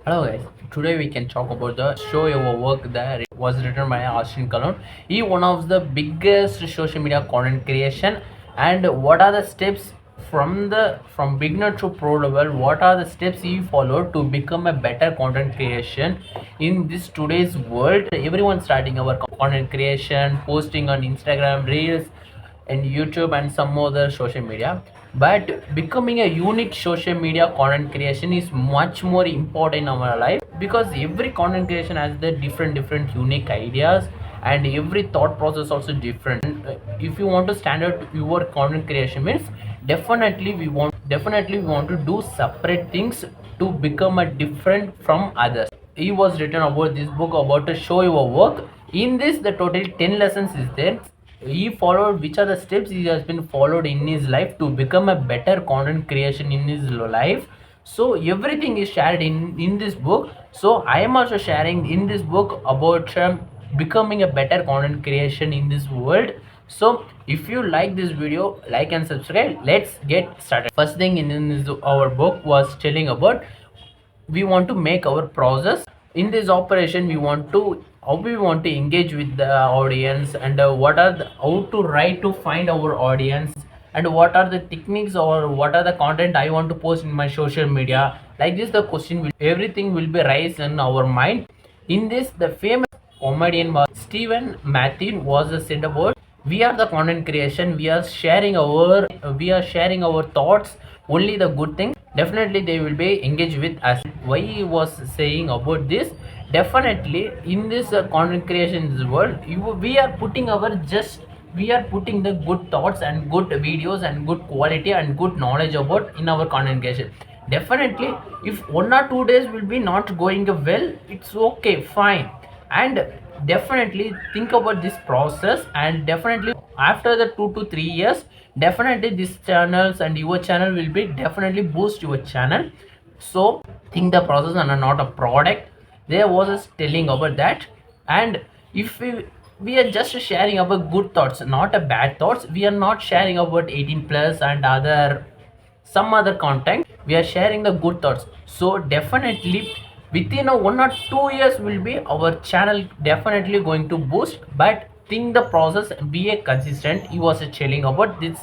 Hello guys, today we can talk about the show your work that was written by Kleon. He one of the biggest social media content creation, and what are the steps from beginner to pro level, what are the steps he followed to become a better content creation in this today's world. Everyone starting our content creation, posting on Instagram reels and YouTube and some other social media. But becoming a unique social media content creation is much more important in our life, because every content creation has the different unique ideas, and every thought process also different. If you want to stand out your content creation means definitely we want to do separate things to become a different from others. He was written about this book about to show your work. In this the total 10 lessons is there. He followed which are the steps he has been followed in his life to become a better content creation in his life. So everything is shared in this book. So I am also sharing in this book about becoming a better content creation in this world. So if you like this video, like and subscribe. Let's get started. First thing in this, our book was telling about we want to make our process in this operation. We want to how we want to engage with the audience, and what are the, how to write to find our audience, and what are the techniques or what are the content I want to post in my social media. Like this the question will everything will be raised in our mind. In this the famous comedian was Stephen Matthew was said about we are the content creation. We are sharing our thoughts, only the good things. Definitely they will be engaged with us. Why he was saying about this? Definitely in this content creation in this world, we are putting our just we are putting the good thoughts and good videos and good quality and good knowledge about in our content creation. Definitely if 1 or 2 days will be not going well, it's okay, fine. And definitely think about this process, and definitely after the 2 to 3 years, definitely this channels and your channel will be definitely boost your channel. So think the process and not a product. There was a telling about that. And if we are just sharing about good thoughts, not a bad thoughts. We are not sharing about 18 plus and other some other content. We are sharing the good thoughts. So definitely within a 1 or 2 years will be our channel definitely going to boost. But think the process, be a consistent. He was telling about this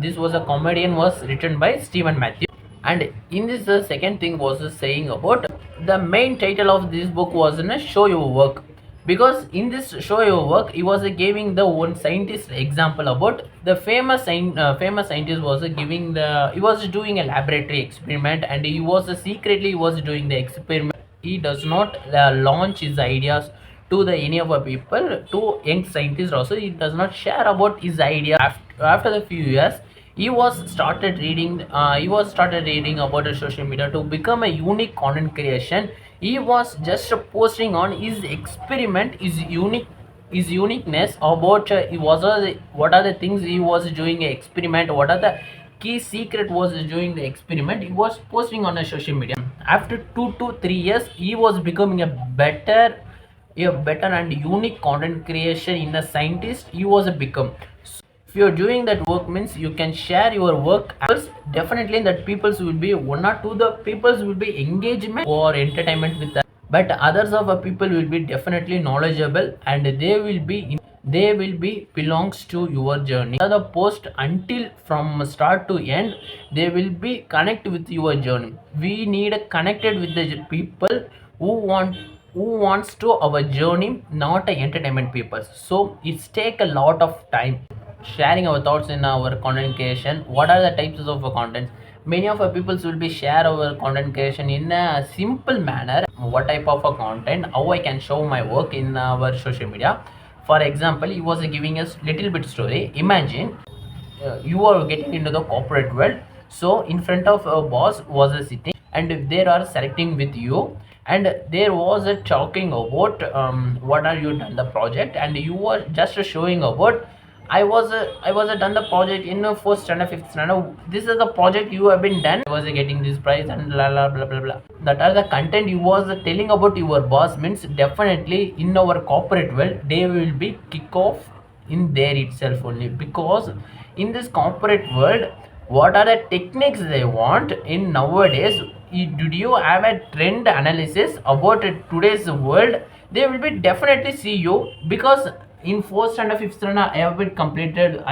this was a comedian was written by Stephen Matthew. And in this the second thing was saying about the main title of this book was in a show your work, because in this show your work he was giving the one scientist example about the famous scientist was giving the he was doing a laboratory experiment, and he was secretly he was doing the experiment. He does not launch his ideas to the any of our people, to young scientists also. He does not share about his idea. After the few years, he was started reading about the social media to become a unique content creation. He was just posting on his experiment, his uniqueness about what are the things he was doing a experiment, what are the key secret was doing the experiment. He was posting on a social media. After 2 to 3 years, he was becoming a better and unique content creation in a scientist. He was a become. If you're doing that work means you can share your work. Definitely that peoples will be 1 or 2 the peoples will be engagement or entertainment with that, but others of a people will be definitely knowledgeable, and they will be belongs to your journey. The post until from start to end, they will be connect with your journey. We need a connected with the people who wants to our journey, not a entertainment people. So it's take a lot of time sharing our thoughts in our content creation. What are the types of content? Many of our peoples will be share our content creation in a simple manner. What type of a content, how I can show my work in our social media. For example, he was giving us little bit story. Imagine you are getting into the corporate world. So in front of a boss was a sitting, and they are selecting with you, and there was a talking about what are you done the project, and you were just showing about I was done the project in fourth standard, fifth standard. This is the project you have been done. I was getting this prize and blah blah blah blah blah. That are the content you was telling about your boss means. Definitely in our corporate world, they will be kick off in there itself only, because in this corporate world, what are the techniques they want in nowadays? did you have a trend analysis about today's world, they will be definitely see you. Because in fourth standard, fifth standard, I have been completed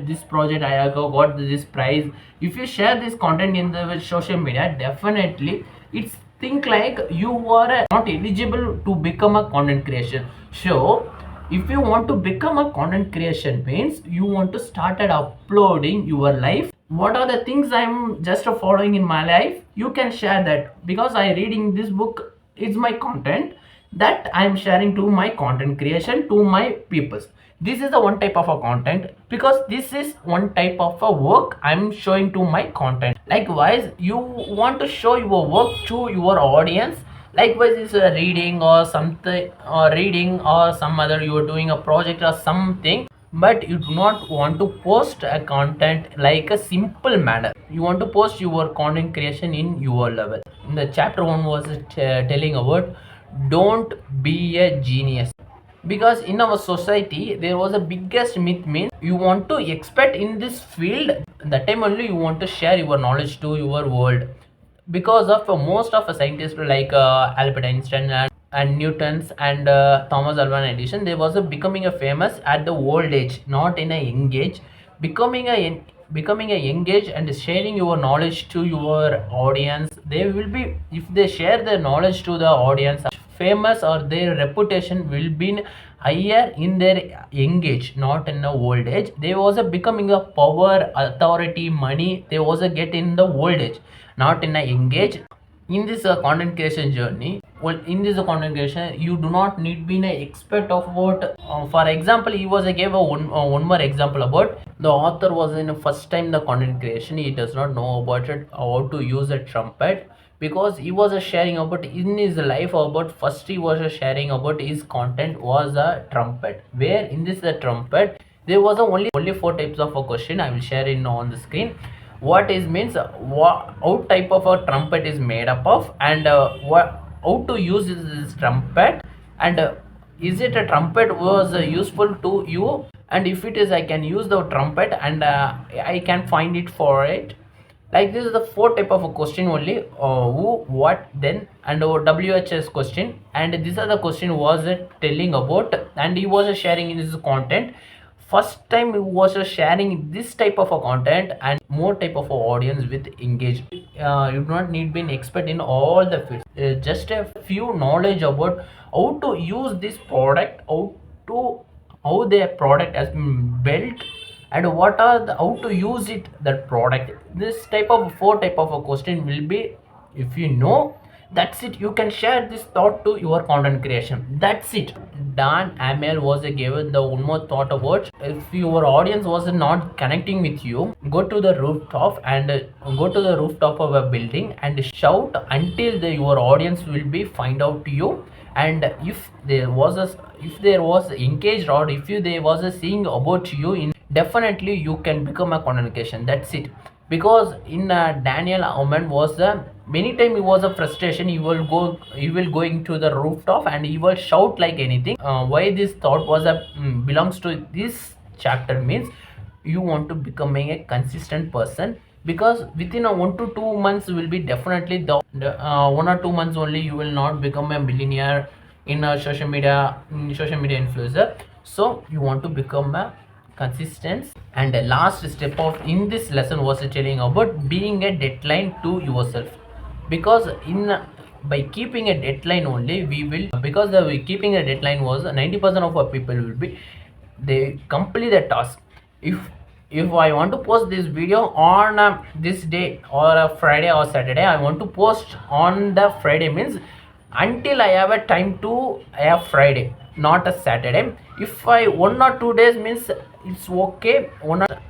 this project, I have got this prize. If you share this content in the social media, definitely it's think like you are not eligible to become a content creation. So if you want to become a content creation means you want to start at uploading your life. What are the things I'm just following in my life, you can share that, because I reading this book, it's my content that I'm sharing to my content creation to my peoples. This is the one type of a content, because this is one type of a work I'm showing to my content. Likewise, you want to show your work to your audience. Likewise, is reading or something, or reading or some other, you are doing a project or something, but you do not want to post a content like a simple manner. You want to post your content creation in your level. In the chapter 1 was telling about don't be a genius. Because in our society there was a biggest myth means you want to expert in this field, that time only you want to share your knowledge to your world. Because of most of a scientists like Albert Einstein and Newtons and Thomas Alva Edison, they was becoming a famous at the old age, not in a young age. Becoming a young age and sharing your knowledge to your audience, they will be, if they share their knowledge to the audience, famous, or their reputation will be higher in their young age, not in the old age. They was becoming a power, authority, money, they was get in the old age, not in a young age. In this content creation journey, well, in this content creation you do not need be an expert of what, for example, he was gave a one more example about the author was in first time the content creation, he does not know about it, how to use a trumpet. Because he was sharing about in his life about, first he was sharing about his content was a trumpet, where in this trumpet there was only four types of a question. I will share in on the screen. What is means, what how type of a trumpet is made up of, and what how to use this trumpet, and is it a trumpet was useful to you, and if it is, I can use the trumpet, and I can find it for it. Like this is the four type of a question only, who, what, then, and WHS question. And these are the question was telling about, and he was sharing in his content. First time he was sharing this type of a content, and more type of a audience with engaged. You do not need be an expert in all the fields, just a few knowledge about how to use this product, how their product has been built, and what are the, how to use it, that product. This type of four type of a question will be, if you know, that's it, you can share this thought to your content creation, that's it. Dan Amel was given the one more thought about, if your audience was not connecting with you, go to the rooftop and go to the rooftop of a building and shout until your audience will be find out to you. And if there was engaged, or if there was a seeing about you, in definitely you can become a content creation, that's it. Because in Daniel Oman was many time he was a frustration, he will going to the rooftop and he will shout like anything. Why this thought was a belongs to this chapter means, you want to becoming a consistent person. Because within a 1 to 2 months will be definitely the 1 or 2 months only, you will not become a millionaire in a social media influencer. So you want to become a consistent. And the last step of in this lesson was telling about being a deadline to yourself. Because in by keeping a deadline only, we will, because the keeping a deadline was 90% of our people will be, they complete the task. If I want to post this video on this day, or a Friday or Saturday, I want to post on the Friday means, until I have a time to have Friday, not a Saturday. If I 1 or 2 days means, it's okay.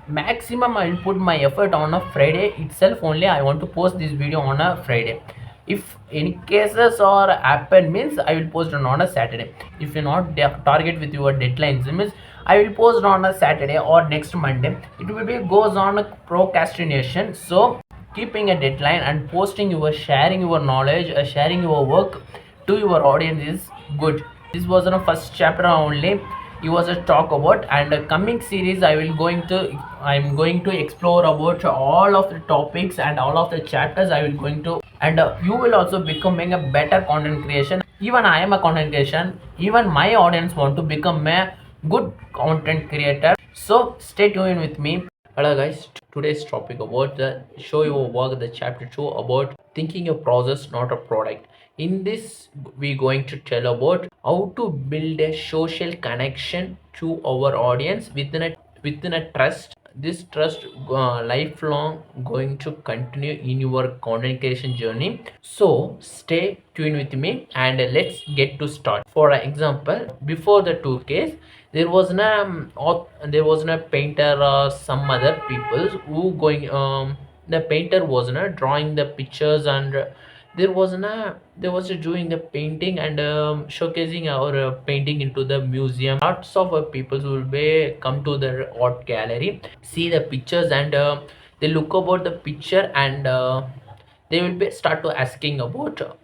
Maximum I will put my effort on a Friday itself only, I want to post this video on a Friday. If any cases or happen means, I will post on a Saturday. If you not target with your deadlines means, I will post on a Saturday or next Monday, it will be goes on a procrastination. So keeping a deadline and posting your, sharing your knowledge, sharing your work to your audience is good. This was in the first chapter only. he was a talk about. And coming series I'm going to explore about all of the topics and all of the chapters I will going to. And you will also becoming a better content creation. Even I am a content creation, even my audience want to become a good content creator. So stay tuned with me. Hello guys, today's topic about the show your work, the chapter 2 about thinking a process not a product. In this we going to tell about how to build a social connection to our audience within a trust. This trust lifelong going to continue in your content creation journey. So stay tuned with me and let's get to start. For example, before the two case, there was a painter or some other people who going the painter was not drawing the pictures, and there was a doing the painting and showcasing our painting into the museum. Lots of people will be come to the art gallery, see the pictures, and they look about the picture, and they will be start to asking about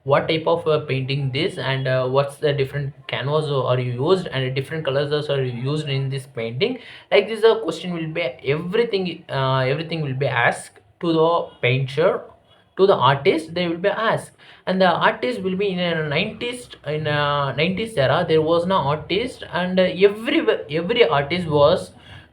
what type of painting this, and what's the different canvas are you used, and different colors are used in this painting. Like this question will be everything will be asked to the painter, to the artist. They will be asked, and the artist will be in a 90s era. There was no artist, and every artist was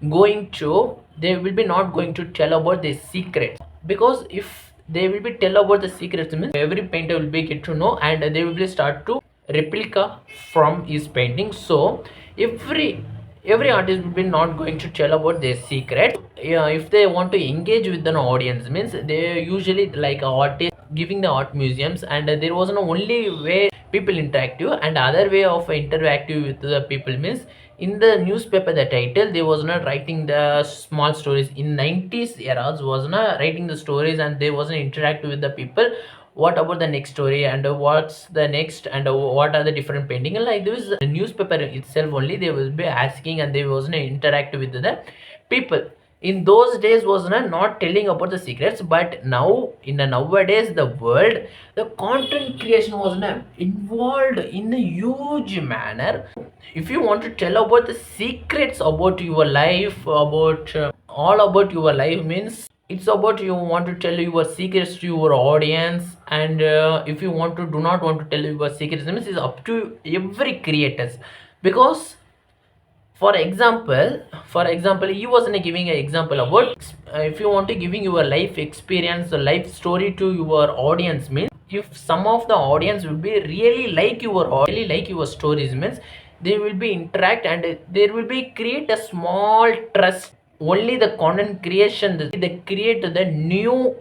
going to, they will be not going to tell about the secrets, because if they will be tell about the secrets means every painter will be get to know, and they will be start to replica from his painting. So every artist will be not going to tell about their secret. Yeah, if they want to engage with an audience means they usually like a artist giving the art museums, and there was no only way people interactive, and other way of interactive with the people means in the newspaper. The title, they was not writing the small stories in 90s eras, was not writing the stories, and they wasn't interactive with the people. What about the next story, and what's the next, and what are the different painting, and like this newspaper itself only they will be asking, and they wasn't interactive with the people. In those days was not telling about the secrets, but now in the nowadays the world, the content creation was involved in a huge manner. If you want to tell about the secrets about your life, about all about your life means it's about you want to tell your secrets to your audience. And if you want to do not want to tell your secrets means it's up to every creators. Because for example he was giving an example about if you want to giving your life experience, a life story to your audience means, if some of the audience will be really like your stories means they will be interact, and there will be create a small trust. Only the content creation, they create the new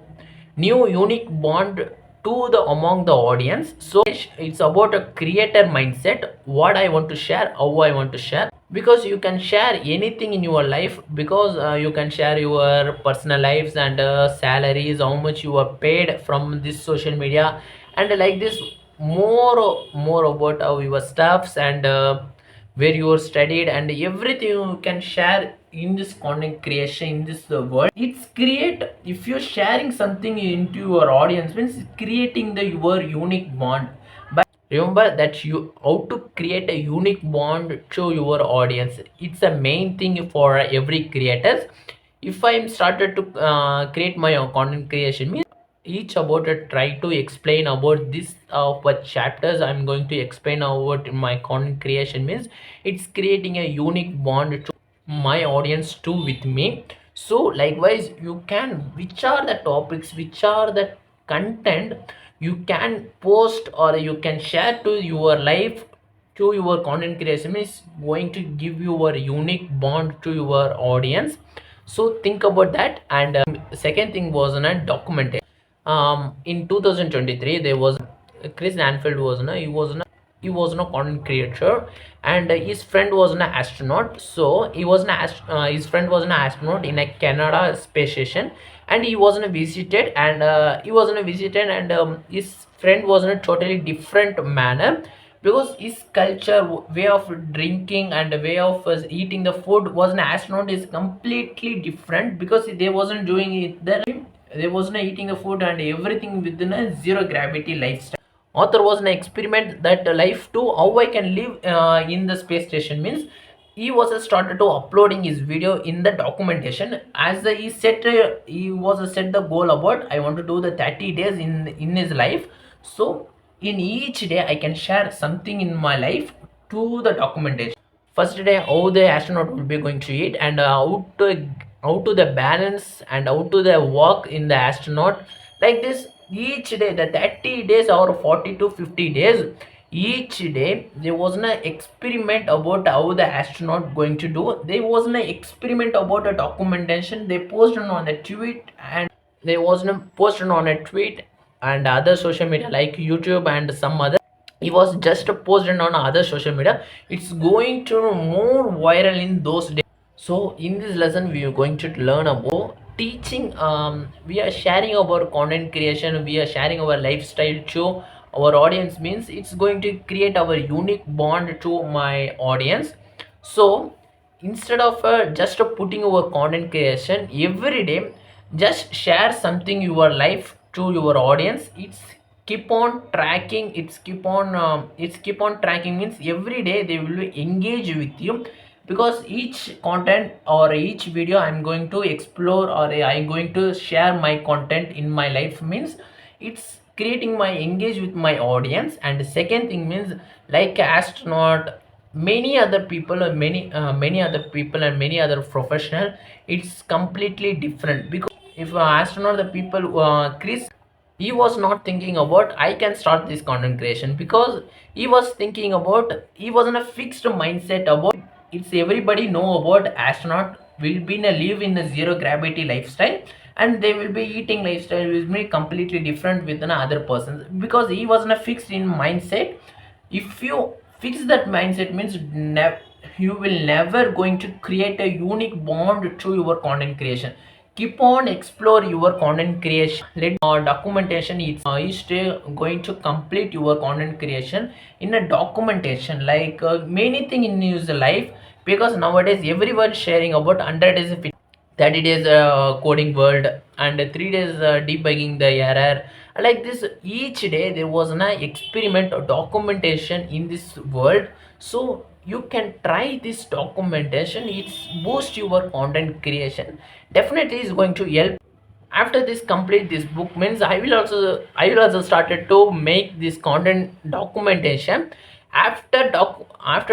unique bond to the among the audience. So it's about a creator mindset, what I want to share, how I want to share. Because you can share anything in your life, because you can share your personal lives, and salaries, how much you are paid from this social media, and like this more about your stuffs, and where you are studied, and everything you can share in this content creation in this world. It's create, if you're sharing something into your audience means it's creating the your unique bond. But remember that you how to create a unique bond to your audience, it's a main thing for every creators. If I'm started to create my own content creation means each about it, try to explain about this what chapters I'm going to explain about in my content creation means it's creating a unique bond to my audience too with me. So likewise you can, which are the topics, which are the content you can post or you can share to your life, to your content creation is going to give you a unique bond to your audience. So think about that. And second thing was documentation. In 2023 there was Chris Anfield was he was no content creator, and his friend was an astronaut. So he was his friend was an astronaut in a Canada space station, and he wasn't visited, and his friend was in a totally different manner, because his culture, way of drinking and way of eating the food was an astronaut is completely different, because they wasn't doing it there, they wasn't eating the food and everything within a zero gravity lifestyle. author was an experiment that life too how I can live in the space station means he was started to uploading his video in the documentation as he set he was set the goal about I want to do the 30 days in his life. So in each day I can share something in my life to the documentation. First day how the astronaut will be going to eat and how to the balance and how to the work in the astronaut like this each day the 30 days or 40 to 50 days each day there was an experiment about how the astronaut going to do. There was an experiment about a documentation they posted on a tweet and there was no posted on a tweet and other social media like YouTube and some other. He was just posted on other social media. It's going to more viral in those days. So in this lesson we are going to learn about teaching. We are sharing about content creation, we are sharing our lifestyle to our audience means it's going to create our unique bond to my audience. So instead of just putting our content creation every day, just share something your life to your audience. It's keep on tracking, it's keep on tracking means every day they will engage with you because each content or each video I'm going to explore or I'm going to share my content in my life means it's creating my engage with my audience. And the second thing means like astronaut, many other people and many other people and many other professional, it's completely different because if astronaut the people Chris, he was not thinking about I can start this content creation because he was thinking about he was in a fixed mindset about it's everybody know about astronaut will be in a live in a zero gravity lifestyle and they will be eating lifestyle will be completely different with another person because he was in a fixed in mindset. If you fix that mindset means you will never going to create a unique bond to your content creation. Keep on explore your content creation. Let documentation is still going to complete your content creation in a documentation like many thing in his life because nowadays everyone sharing about 100 days 30 days coding world and 3 days debugging the error like this. Each day there was an experiment or documentation in this world. So you can try this documentation, it's boost your content creation, definitely is going to help. After this complete this book means I will also started to make this content documentation. After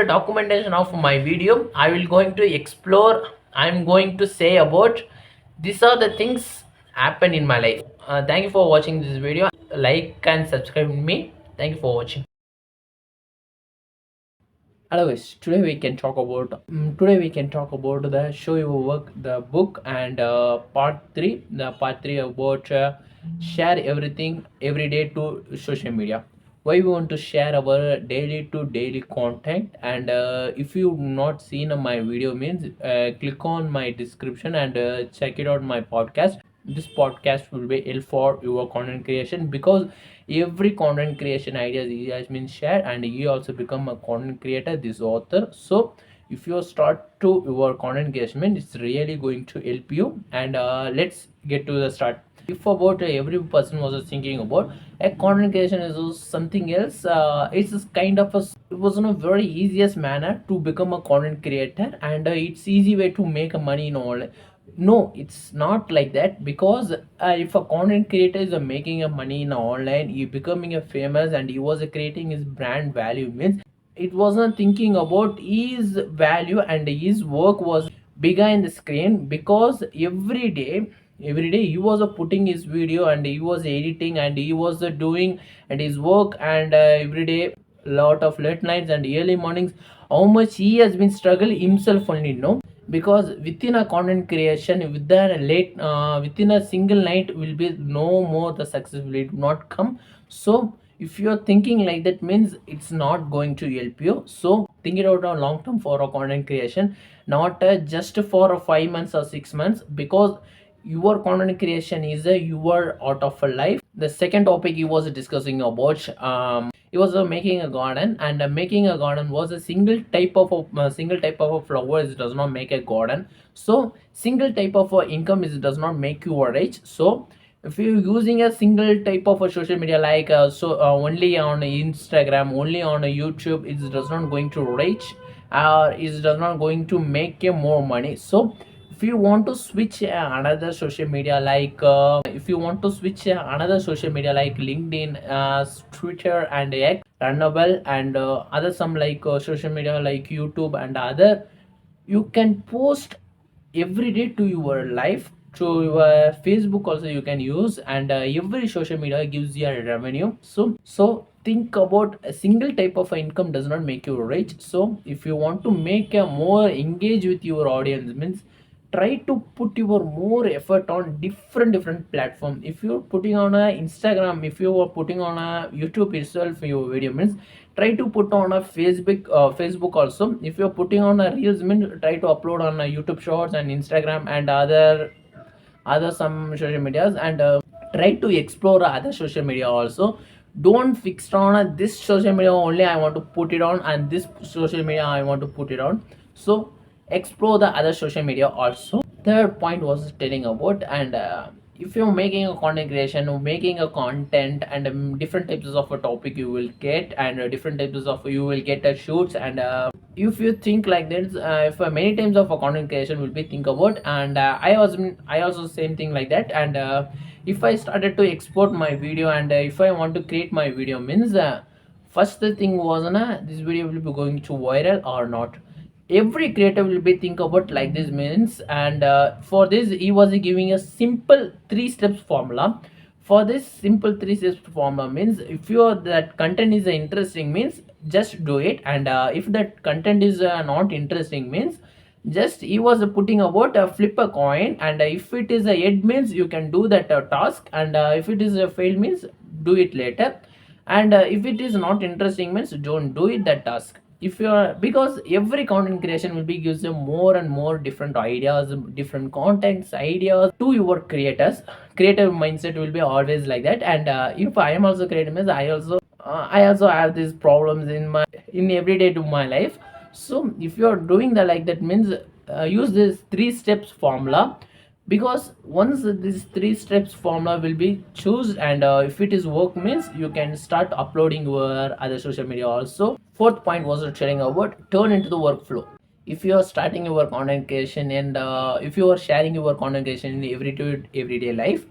documentation of my video I will going to explore, I'm going to say about these are the things happen in my life. Thank you for watching this video, like and subscribe me. Thank you for watching. Hello guys, today we can talk about the show your work, the book, and part 3 about share everything every day to social media. Why we want to share our daily to daily content, and if you not seen my video means click on my description and check it out my podcast. This podcast will be help for your content creation because every content creation ideas he has been shared and you also become a content creator this author. So if you start to your content creation it's really going to help you. And let's get to the start. If about every person was thinking about a content creation is something else, it's kind of a it was in a very easiest manner to become a content creator and it's easy way to make money in all. No, it's not like that because if a content creator is making a money in online, he becoming a famous and he was creating his brand value means it wasn't thinking about his value and his work was bigger in the screen because every day he was putting his video and he was editing and he was doing and his work and every day lot of late nights and early mornings. How much he has been struggle himself only know because within a content creation within a single night will be no more the success will it not come. So if you're thinking like that means it's not going to help you. So think it out on long term for a content creation, not just for a 5 months or 6 months because your content creation is a your out of a life. The second topic he was discussing about he was making a garden and making a garden was a single type of a flowers does not make a garden. So single type of income is does not make you rich. So if you're using a single type of a social media like only on Instagram, only on YouTube, it does not going to reach, or it does not going to make you more money. So if you want to switch another social media like if you want to switch another social media like LinkedIn, Twitter and X, runnable, and other some like social media like YouTube and other, you can post every day to your life, to your Facebook also you can use, and every social media gives you a revenue. So think about a single type of income does not make you rich. So if you want to make a more engage with your audience means, try to put your more effort on different platform. If you're putting on a Instagram, if you are putting on a YouTube itself your video means, try to put on a Facebook also. If you're putting on a reels means, try to upload on a YouTube shorts and Instagram and other some social medias, and try to explore other social media also. Don't fix on this social media only I want to put it on, and this social media I want to put it on. So explore the other social media also. Third point was telling about, and if you're making a content creation, making a content, and different types of a topic you will get, and different types of you will get a shoots, and if you think like this, if many times of a content creation will be think about, and I also same thing like that, and if I started to export my video, and if I want to create my video means, first the thing was this video will be going to viral or not. Every creator will be think about like this means, and for this he was giving a simple three steps formula. For this simple three steps formula means, if your that content is interesting means, just do it, and if that content is not interesting means, just he was putting about flip a coin, and if it is a head means you can do that task, and if it is a fail means, do it later, and if it is not interesting means, don't do it that task. If you are, because every content creation will be gives you more and more different ideas, different contents ideas to your creators. Creative mindset will be always like that, and if I am also creative means, I also have these problems in everyday to my life. So if you are doing the like that means, use this three steps formula, because once this three steps formula will be choose, and if it is work means, you can start uploading your other social media also. Fourth point was sharing about turn into the workflow. If you are starting your content creation, and if you are sharing your content creation in everyday life,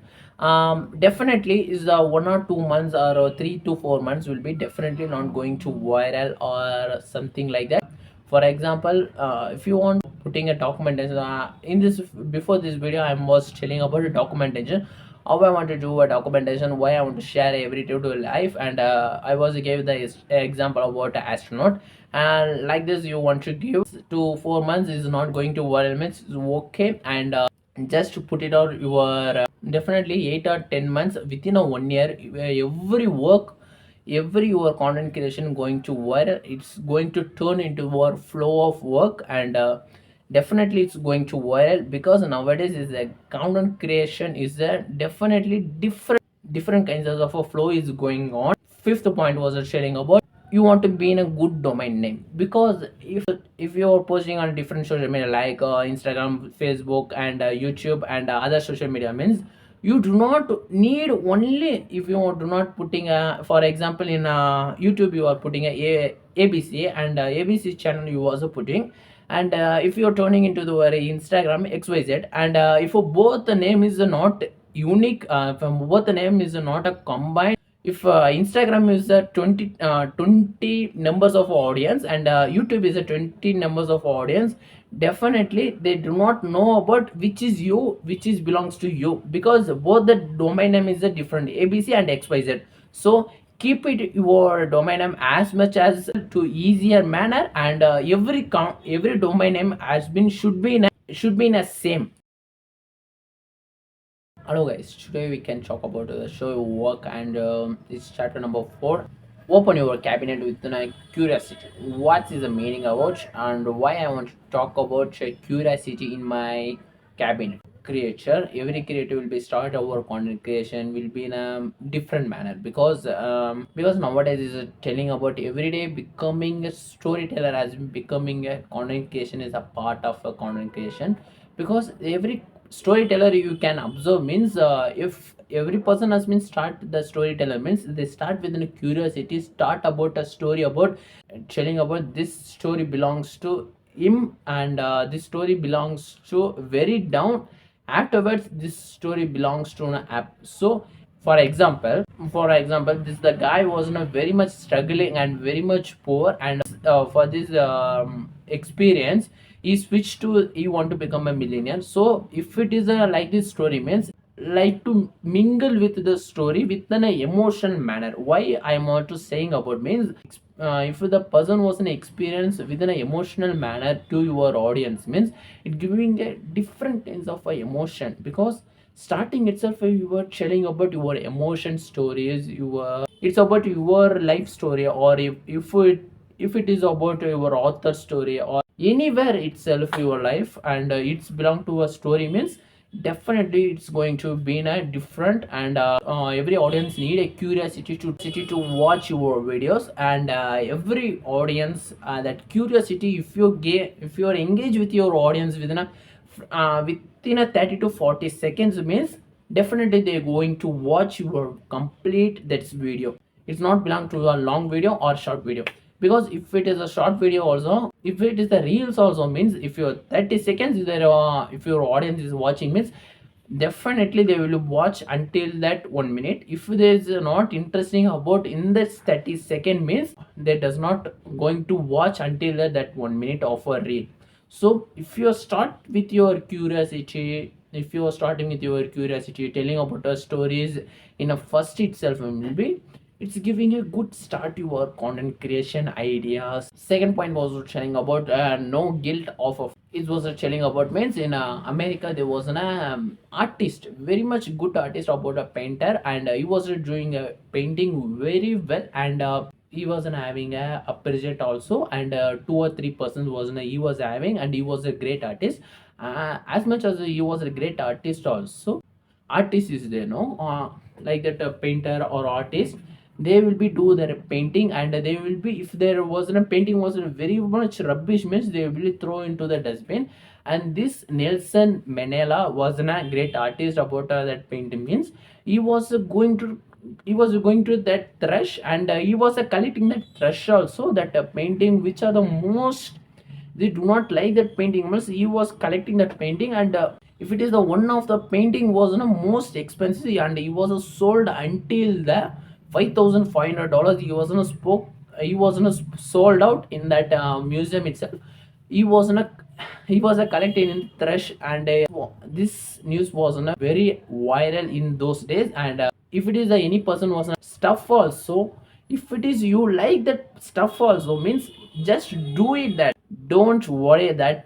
definitely is 1 or 2 months, or 3 to 4 months will be definitely not going to viral or something like that. For example, if you want putting a documentation, in this before this video I was telling about a documentation, how I want to do a documentation, why I want to share every day to life, and I was gave the example about an astronaut, and like this you want to give to 4 months is not going to viral means, okay, and just to put it out your definitely 8 or 10 months, within a 1 year, every work, every your content creation going to viral, it's going to turn into your flow of work, and definitely it's going to viral, because nowadays is a content creation is a definitely different kinds of a flow is going on. Fifth point was sharing about, you want to be in a good domain name, because if you're posting on different social media like Instagram, Facebook, and YouTube, and other social media means, you do not need only, if you do not putting a, for example in YouTube you are putting ABC, and ABC channel you also putting, and if you're turning into the Instagram XYZ, and if both the name is not unique, if both the name is not a combined, if Instagram is a 20 numbers of audience, and YouTube is a 20 numbers of audience, definitely they do not know about which is you, which is belongs to you, because both the domain name is a different ABC and XYZ. So keep it your domain name as much as to easier manner, and every domain name has been should be in a same. Hello guys, today we can talk about the show work, and it's chapter number 4. Open your cabinet with curiosity. What is the meaning about, and why I want to talk about curiosity in my cabinet? Creature, every creator will be start our content creation will be in a different manner, because nowadays is telling about everyday becoming a storyteller, as becoming a content creation is a part of a content creation, because storyteller you can observe means if every person has been start the storyteller means they start with a curiosity, start about a story about telling about this story belongs to him, and this story belongs to very down, afterwards this story belongs to an app. So for example, this the guy was very much struggling and very much poor, and for this experience he switched to, he want to become a millionaire. So if it is a like this story means like to mingle with the story with an emotion manner. Why I am also saying about means if the person was an experience within an emotional manner to your audience means it giving a different kinds of a emotion, because starting itself you were telling about your emotion stories, your it's about your life story, or if it is about your author story or anywhere itself your life, and it's belong to a story means definitely it's going to be in a different, and every audience need a curiosity to watch your videos, and every audience that curiosity, if you are engaged with your audience within a 30 to 40 seconds means definitely they're going to watch your complete that video. It's not belong to a long video or short video, because if it is a short video also, if it is the reels also means if you're 30 seconds there if your audience is watching means definitely they will watch until that 1 minute. If there is not interesting about in this 30-second means they does not going to watch until that 1 minute of a reel. So if you start with your curiosity, if you are starting with your curiosity telling about the stories in a first itself will be, it's giving a good start to your content creation ideas. Second point was telling about no guilt of it was telling about means in America there was an artist, very much good artist about a painter, and he was doing a painting very well, and he was having a appreciate also, and 2 or 3% was he was having, and he was a great artist. As much as he was a great artist also, artist is there no like that painter or artist, they will be do their painting, and they will be, if there was a painting was very much rubbish means they will throw into the dustbin. And this Nelson Mandela was a great artist about that painting means he was going to that trash, and he was collecting that trash also, that painting which are the most they do not like that painting means he was collecting that painting, and if it is the one of the painting was most expensive, and he was sold until the $5,500. He was spoke, he was sold out in that museum itself. He was he was a collected in thresh, and this news was very viral in those days. And if it is any person was stuff also, if it is you like that stuff also means just do it, that don't worry that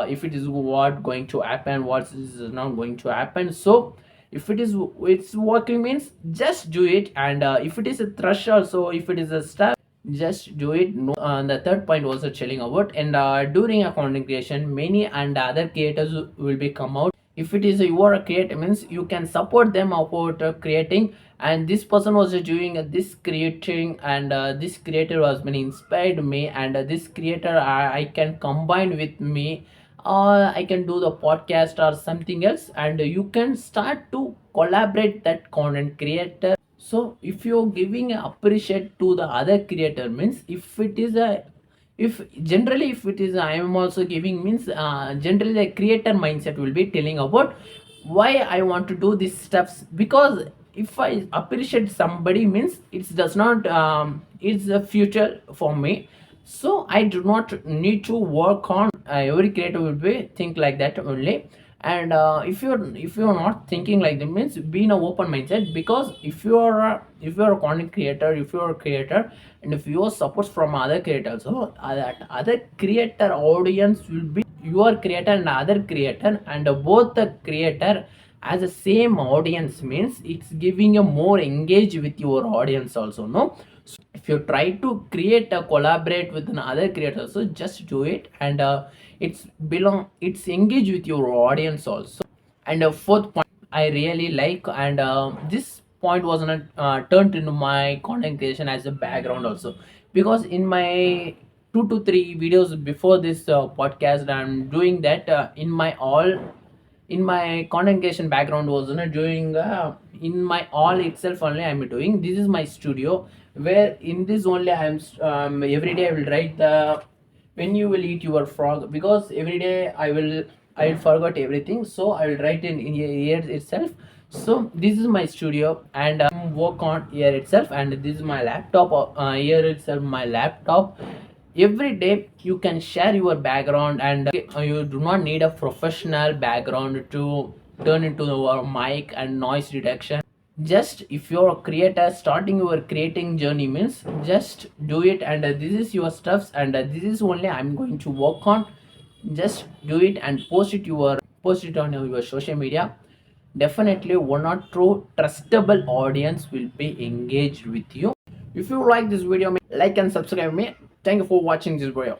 if it is what going to happen, what is not going to happen. So if it is it's working means just do it, and if it is a thrush also, if it is a stuff, just do it. No, the third point was chilling about, and during a content creation many and other creators will be come out. If it is you are a creator means you can support them about creating, and this person was doing this creating, and this creator was been inspired me, and this creator I can combine with me, or I can do the podcast or something else, and you can start to collaborate that content creator. So if you're giving a appreciate to the other creator means if it is a, if generally if it is I am also giving means generally the creator mindset will be telling about why I want to do these steps, because if I appreciate somebody means it does not it's a future for me. So I do not need to work on every creator will be think like that only. And if you're not thinking like that means be in a open mindset, because if you're a content creator, if you're a creator, and if you are support from other creators, so that other creator audience will be your creator and other creator, and both the creator as the same audience means it's giving a more engage with your audience also, no. So if you try to create a collaborate with another creator, so just do it, and it's engage with your audience also. And fourth point I really like, and this point was not turned into my content creation as a background also, because in my 2 to 3 videos before this podcast I'm doing that in my all in my content creation background was doing in my all itself only I'm doing. This is my studio where in this only every day I will write the when you will eat your frog, because every day I will forget everything, so I will write in here itself. So this is my studio and work on here itself, and this is my laptop here itself my laptop. Every day you can share your background, and you do not need a professional background to turn into our mic and noise detection. Just if you're a creator starting your creating journey means just do it, and this is your stuffs, and this is only I'm going to work on. Just do it and post it on your social media. Definitely one or two trustable audience will be engaged with you. If you like this video, like and subscribe me. Thank you for watching this video.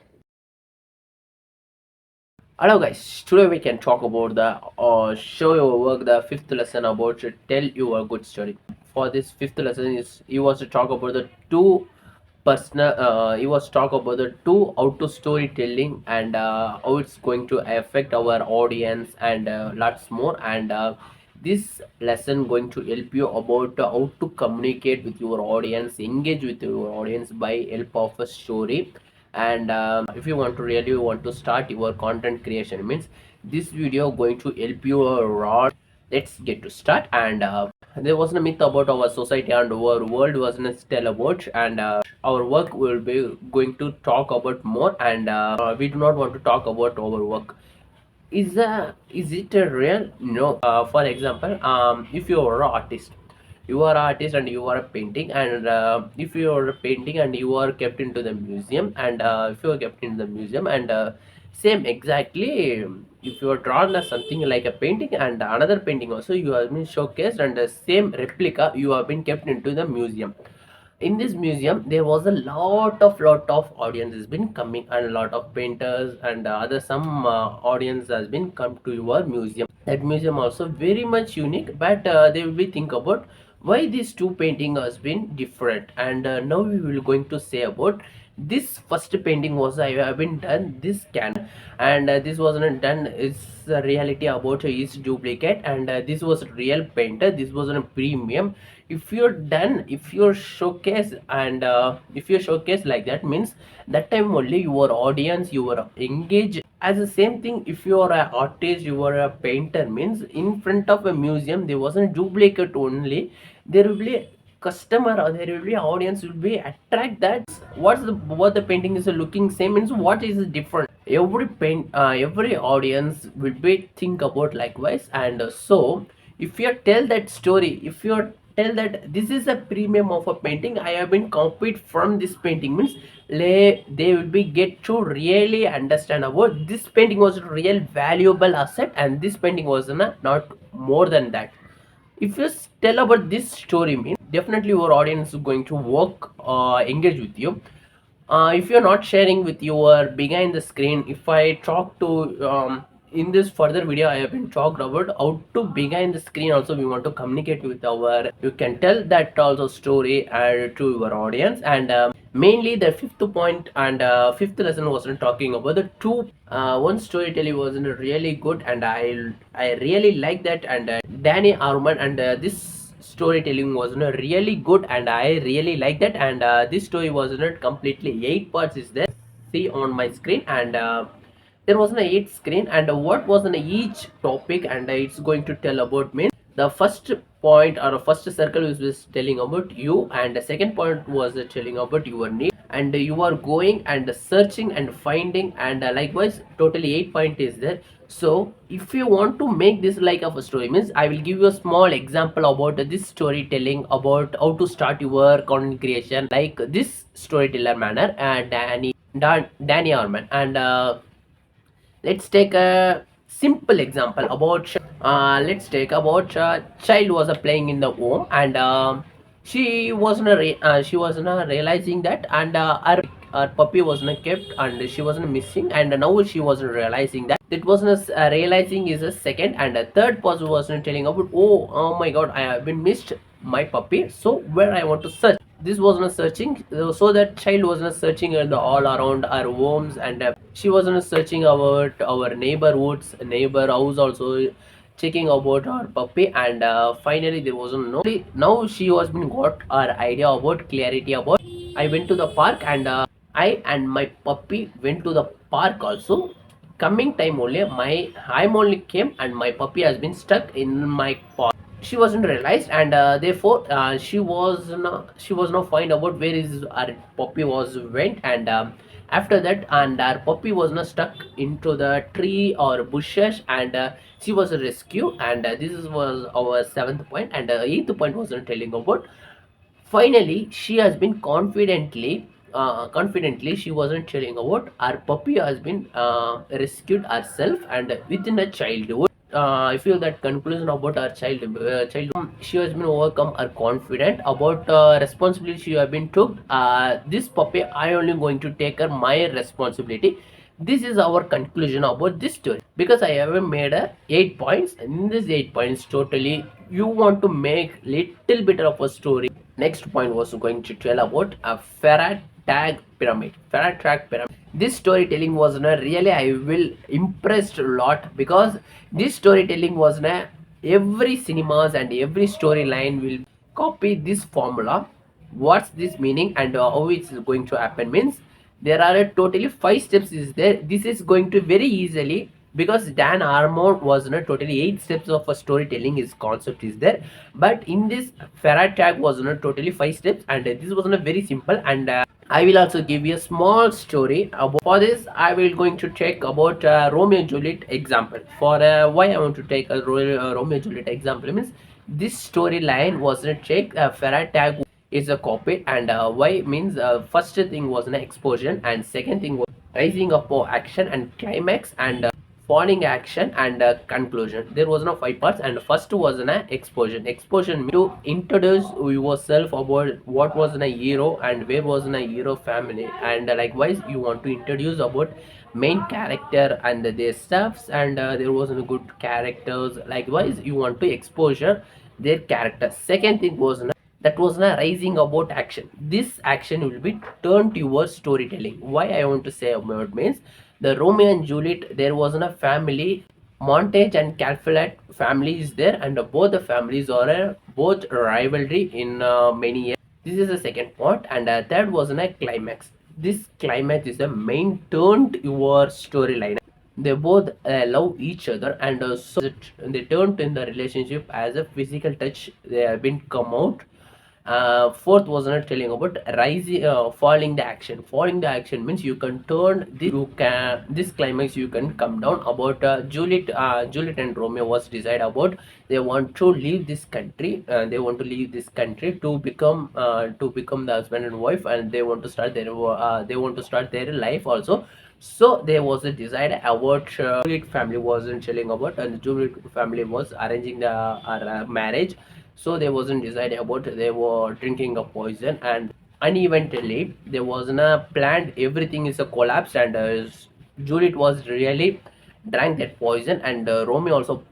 Hello guys, today we can talk about the show your work, the fifth lesson about to tell you a good story. For this fifth lesson is he was to talk about the two personal he was talk about the two how to storytelling, and how it's going to affect our audience, and lots more, and this lesson going to help you about how to communicate with your audience, engage with your audience by help of a story. And if you want to really want to start your content creation means this video going to help you a lot. Let's get to start. And there wasn't a myth about our society and our world wasn't still about, and our work will be going to talk about more, and we do not want to talk about our work. Is it a real? No. For example, if you are an artist, you are an artist and you are a painting, and if you are a painting and you are kept into the museum, and if you are kept in the museum, and same exactly, if you are drawn as something like a painting and another painting also you have been showcased, and the same replica you have been kept into the museum. In this museum there was a lot of audience has been coming, and a lot of painters and other some audience has been come to your museum. That museum also very much unique, but they will be think about why these two painting has been different. And now we will going to say about this first painting was I have been done this can, and this wasn't done it's a reality about his duplicate, and this was real painter, this wasn't a premium. If you're done, if you're showcase, and if you showcase like that means that time only your audience you were engaged. As the same thing, if you are an artist, you are a painter means in front of a museum there wasn't duplicate only, there will be customer or there will be audience will be attract that what the painting is looking same means what is different. Every audience will be think about likewise, and so if you tell that story, if you tell that this is a premium of a painting I have been copied from this painting means they will be get to really understand about this painting was a real valuable asset, and this painting was not more than that. If you tell about this story means definitely your audience is going to work engage with you. If you're not sharing with your behind the screen, if I talk to in this further video I have been talked about how to behind the screen also we want to communicate with our, you can tell that also story to your audience. And mainly the fifth point and fifth lesson wasn't talking about the two one storytelling wasn't really good, and I really like that, and Danny Arman, and this storytelling was not really good and I really like that, and this story was not completely 8 parts is there, see on my screen, and there was an 8 screen, and what was in each topic, and it's going to tell about me. The first point or first circle was telling about you, and the second point was telling about your need, and you are going and searching and finding, and likewise totally 8 point is there. So if you want to make this like of a story means I will give you a small example about this storytelling about how to start your content creation like this storyteller manner, Danny Arman, and let's take a simple example about let's take about child was playing in the home, and she wasn't realizing that, and her puppy wasn't kept and she wasn't missing, and now she wasn't realizing that. That wasn't realizing is a second, and a third person wasn't telling about, oh my god, I have been missed my puppy, so where I want to search. This was not searching, so that child was not searching the all around our homes, and she was not searching about our neighborhoods, neighbor house also. checking about her puppy, and finally there wasn't no. Now she was been got her idea about clarity about. I went to the park, and I and my puppy went to the park also. Coming time only, I'm only came and my puppy has been stuck in my park. She wasn't realized, and therefore she was not find about where is our puppy was went, and after that, and our puppy was not stuck into the tree or bushes, and she was rescued, and this was our seventh point, and eighth point was not telling about. Finally, she has been confidently she wasn't telling about our puppy has been rescued herself and within a childhood. I feel that conclusion about our child, she has been overcome her confident about responsibility she have been took. This puppy, I only going to take her my responsibility. This is our conclusion about this story, because I have made a 8 points. In this 8 points totally, you want to make little bit of a story. Next point was going to tell about a ferret tag pyramid. Ferret tag pyramid. This storytelling was really, I will impressed a lot, because this storytelling was every cinemas and every storyline will copy this formula. What's this meaning, and how it's going to happen means, there are a totally 5 steps is there. This is going to very easily, because Dan Armour was totally 8 steps of a storytelling. His concept is there, but in this Farad tag was totally 5 steps, and this was very simple. And I will also give you a small story about. For this, I will going to take about Romeo and Juliet example. For why I want to take a Romeo and Juliet example means, this storyline was check Farad tag is a copy, and why means, first thing was an explosion, and second thing was rising up for action and climax, and falling action, and conclusion. There was no 5 parts, and first was an explosion to introduce yourself about what was a hero and where was a hero family, and likewise you want to introduce about main character and their stuffs, and there was a good characters. Likewise you want to exposure their character. Second thing was that was rising about action. This action will be turned towards storytelling. Why I want to say about means, the Romeo and Juliet, there was a family Montage and Capulet family is there, and both the families are both rivalry in many years. This is the second part, and third was a climax. This climax is the main turn to your storyline. They both love each other, and so they turned in the relationship as a physical touch. They have been come out. Fourth was not telling about rising, falling the action. Falling the action means you can turn this, you can this climax you can come down about Juliet and Romeo was decide about they want to leave this country. They want to leave this country to become the husband and wife, and they want to start their life also. So there was a desire about Juliet family wasn't telling about, and Juliet family was arranging the marriage. So they wasn't decided about, they were drinking a poison, and uneventually there wasn't a planned, everything is a collapse, and Juliet was really drank that poison, and Romeo also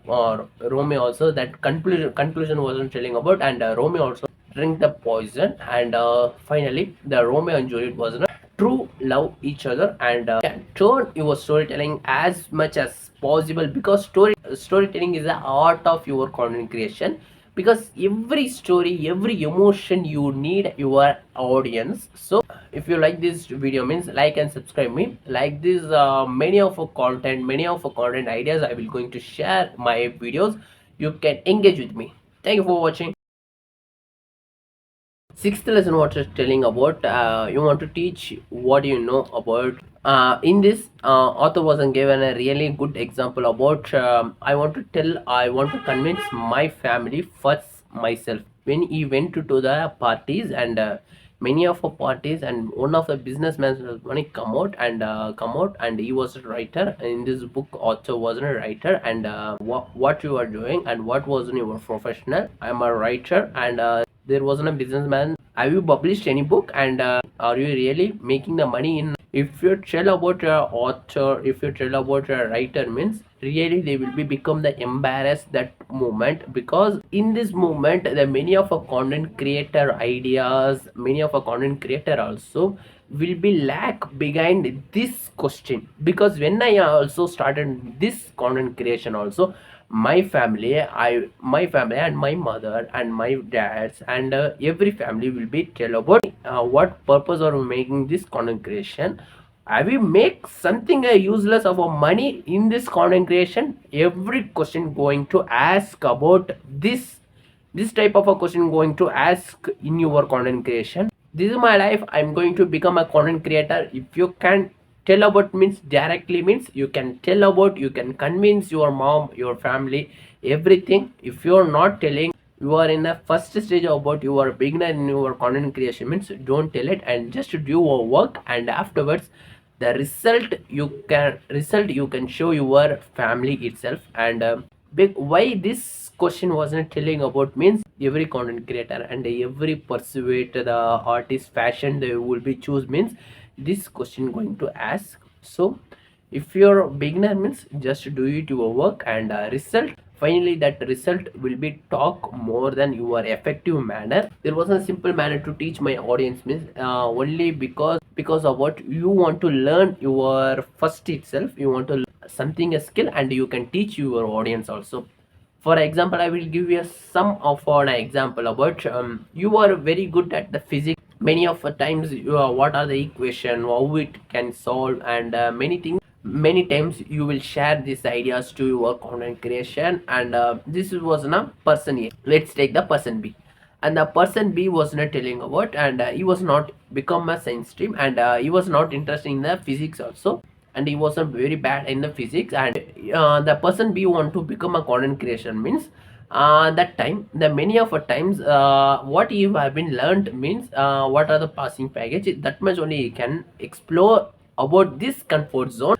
that conclusion wasn't telling about, and Romeo also drink the poison, and finally the Romeo and Juliet was true love each other, and can turn your storytelling as much as possible, because storytelling is the art of your content creation, because every story, every emotion you need your audience. So if you like this video means, like and subscribe me. Like this many of our content ideas I will going to share my videos. You can engage with me. Thank you for watching. Sixth lesson what is telling about, you want to teach what you know about. In this, author wasn't given a really good example about, I want to convince my family first myself. When he went to the parties, and many of the parties, and one of the businessmen money come out, and he was a writer in this book. Author wasn't a writer, and what you are doing and what wasn't your professional. I'm a writer, and there wasn't a businessman. Have you published any book, and are you really making the money in? If you tell about your author, if you tell about your writer means, really they will be become the embarrassed that moment, because in this moment the many of a content creator ideas, many of a content creator also will be lack behind this question. Because when I also started this content creation also, my family and my mother and my dads and every family will be tell about what purpose are we making this content creation. Have we make something useless of our money in this content creation? Every question going to ask about this type of a question going to ask in your content creation. This is my life, I'm going to become a content creator. If you can tell about means directly means you can tell about, you can convince your mom, your family, everything. If you're not telling, you are in the first stage about you are beginner in your content creation means don't tell it and just do your work, and afterwards the result you can show your family itself. And big why this question wasn't telling about means every content creator and every pursuit the artist fashion they will be choose means this question going to ask. So if you're a beginner means just do it your work, and result finally that result will be talk more than your effective manner. There was a simple manner to teach my audience means only because of what you want to learn your first itself, you want to learn something a skill and you can teach your audience also. For example, I will give you some of an example about you are very good at the physics. Many of the times you are, what are the equation, how it can solve, and many things. Many times you will share these ideas to your content creation, and this was a person A. Let's take the person B, and the person B was not telling about, and he was not become a science stream, and he was not interested in the physics also, and he was very bad in the physics. And the person B want to become a content creation means that time the many of the times what you have been learned means what are the passing package, that much only you can explore about this comfort zone,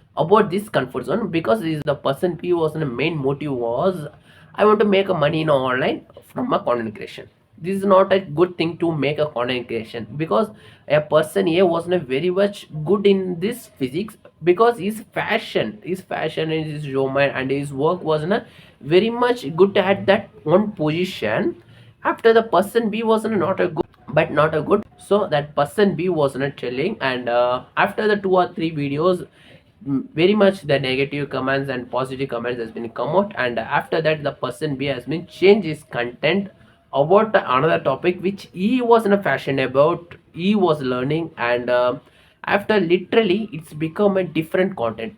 because is the person P was the main motive was I want to make a money in online from a content creation. This is not a good thing to make a content creation, because a person here wasn't very much good in this physics, because his fashion and his domain and his work wasn't very much good at that one position. After the person B was not a good, but not a good, so that person B was not telling, and after the 2 or 3 videos very much the negative comments and positive comments has been come out, and after that the person B has been changed his content about another topic which he was in a fashion about, he was learning, and after literally it's become a different content.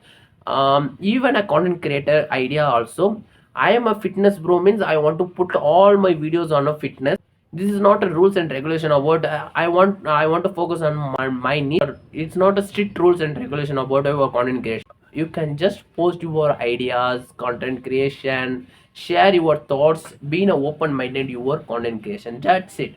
Even a content creator idea also, I am a fitness bro means I want to put all my videos on a fitness. This is not a rules and regulation about I want to focus on my need. It's not a strict rules and regulation about our content creation. You can just post your ideas, content creation, share your thoughts, being a open minded your content creation, that's it.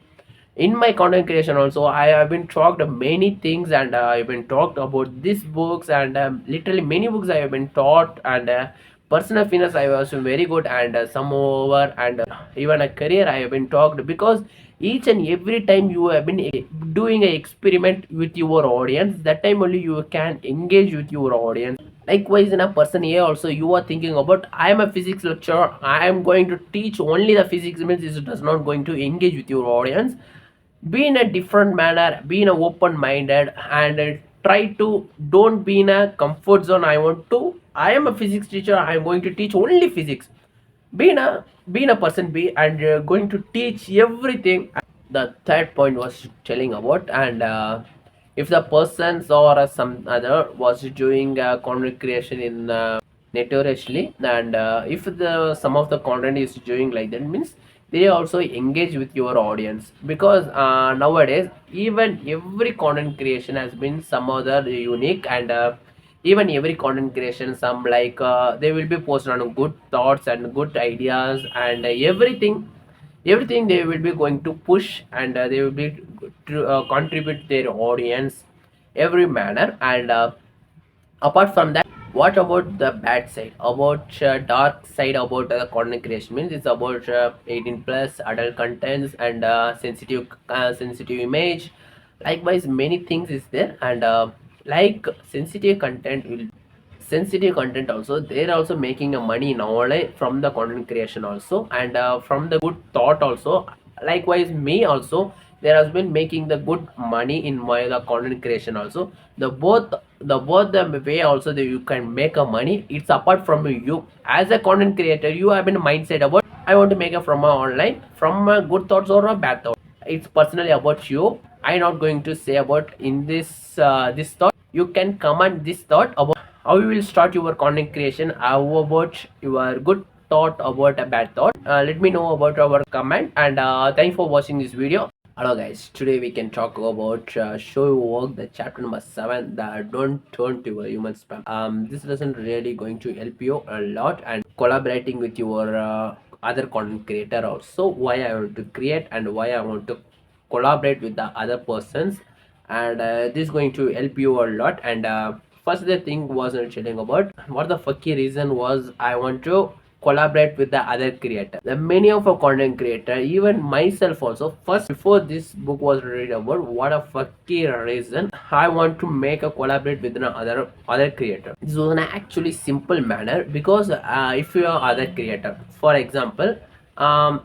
In my content creation also I have been talked many things, and I've been talked about these books, and literally many books I have been taught, and personal finance I was very good, and some over, and even a career I have been talked, because each and every time you have been doing an experiment with your audience, that time only you can engage with your audience. Likewise in a person A also you are thinking about I am a physics lecturer, I am going to teach only the physics means it does not going to engage with your audience. Be in a different manner, be in a open minded, and try to don't be in a comfort zone. I am a physics teacher, I am going to teach only physics. Be in a person B, and going to teach everything. The third point was telling about, and if the persons or some other was doing content creation in notoriously, and if the some of the content is doing like that means they also engage with your audience, because nowadays even every content creation has been some other unique, and even every content creation some like they will be posted on good thoughts and good ideas, and everything they will be going to push, and they will be to contribute their audience every manner. And apart from that, what about the bad side, about dark side about content creation means it's about 18 plus adult contents, and sensitive image. Likewise many things is there, and like sensitive content also they're also making a money nowadays from the content creation also, and from the good thought also. Likewise me also, there has been making the good money in my the content creation also. The both the way also that you can make a money, it's apart from you as a content creator. You have been mindset about I want to make it from a online, from a good thoughts or a bad thought. It's personally about you. I'm not going to say about in this thought. You can comment this thought about how you will start your content creation, how about your good thought about a bad thought. Let me know about our comment, and thanks for watching this video. Hello guys, today we can talk about show your work, the chapter number 7, the don't turn to a human spam. This lesson really going to help you a lot and collaborating with your other content creator also. Why I want to create and why I want to collaborate with the other persons, and this is going to help you a lot. And first the thing was not telling about what the fucky reason was I want to collaborate with the other creator. The many of a content creator, even myself also, first before this book was read about what a fucky reason I want to make a collaborate with another other creator. This was an actually simple manner, because if you are other creator, for example,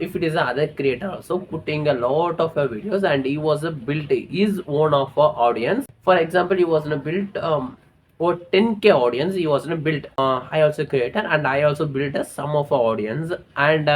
if it is a other creator also putting a lot of videos, and he was a built his own of a audience. For example, he was in a built or 10k audience he was in a built. I also created and I also built a sum of a audience. And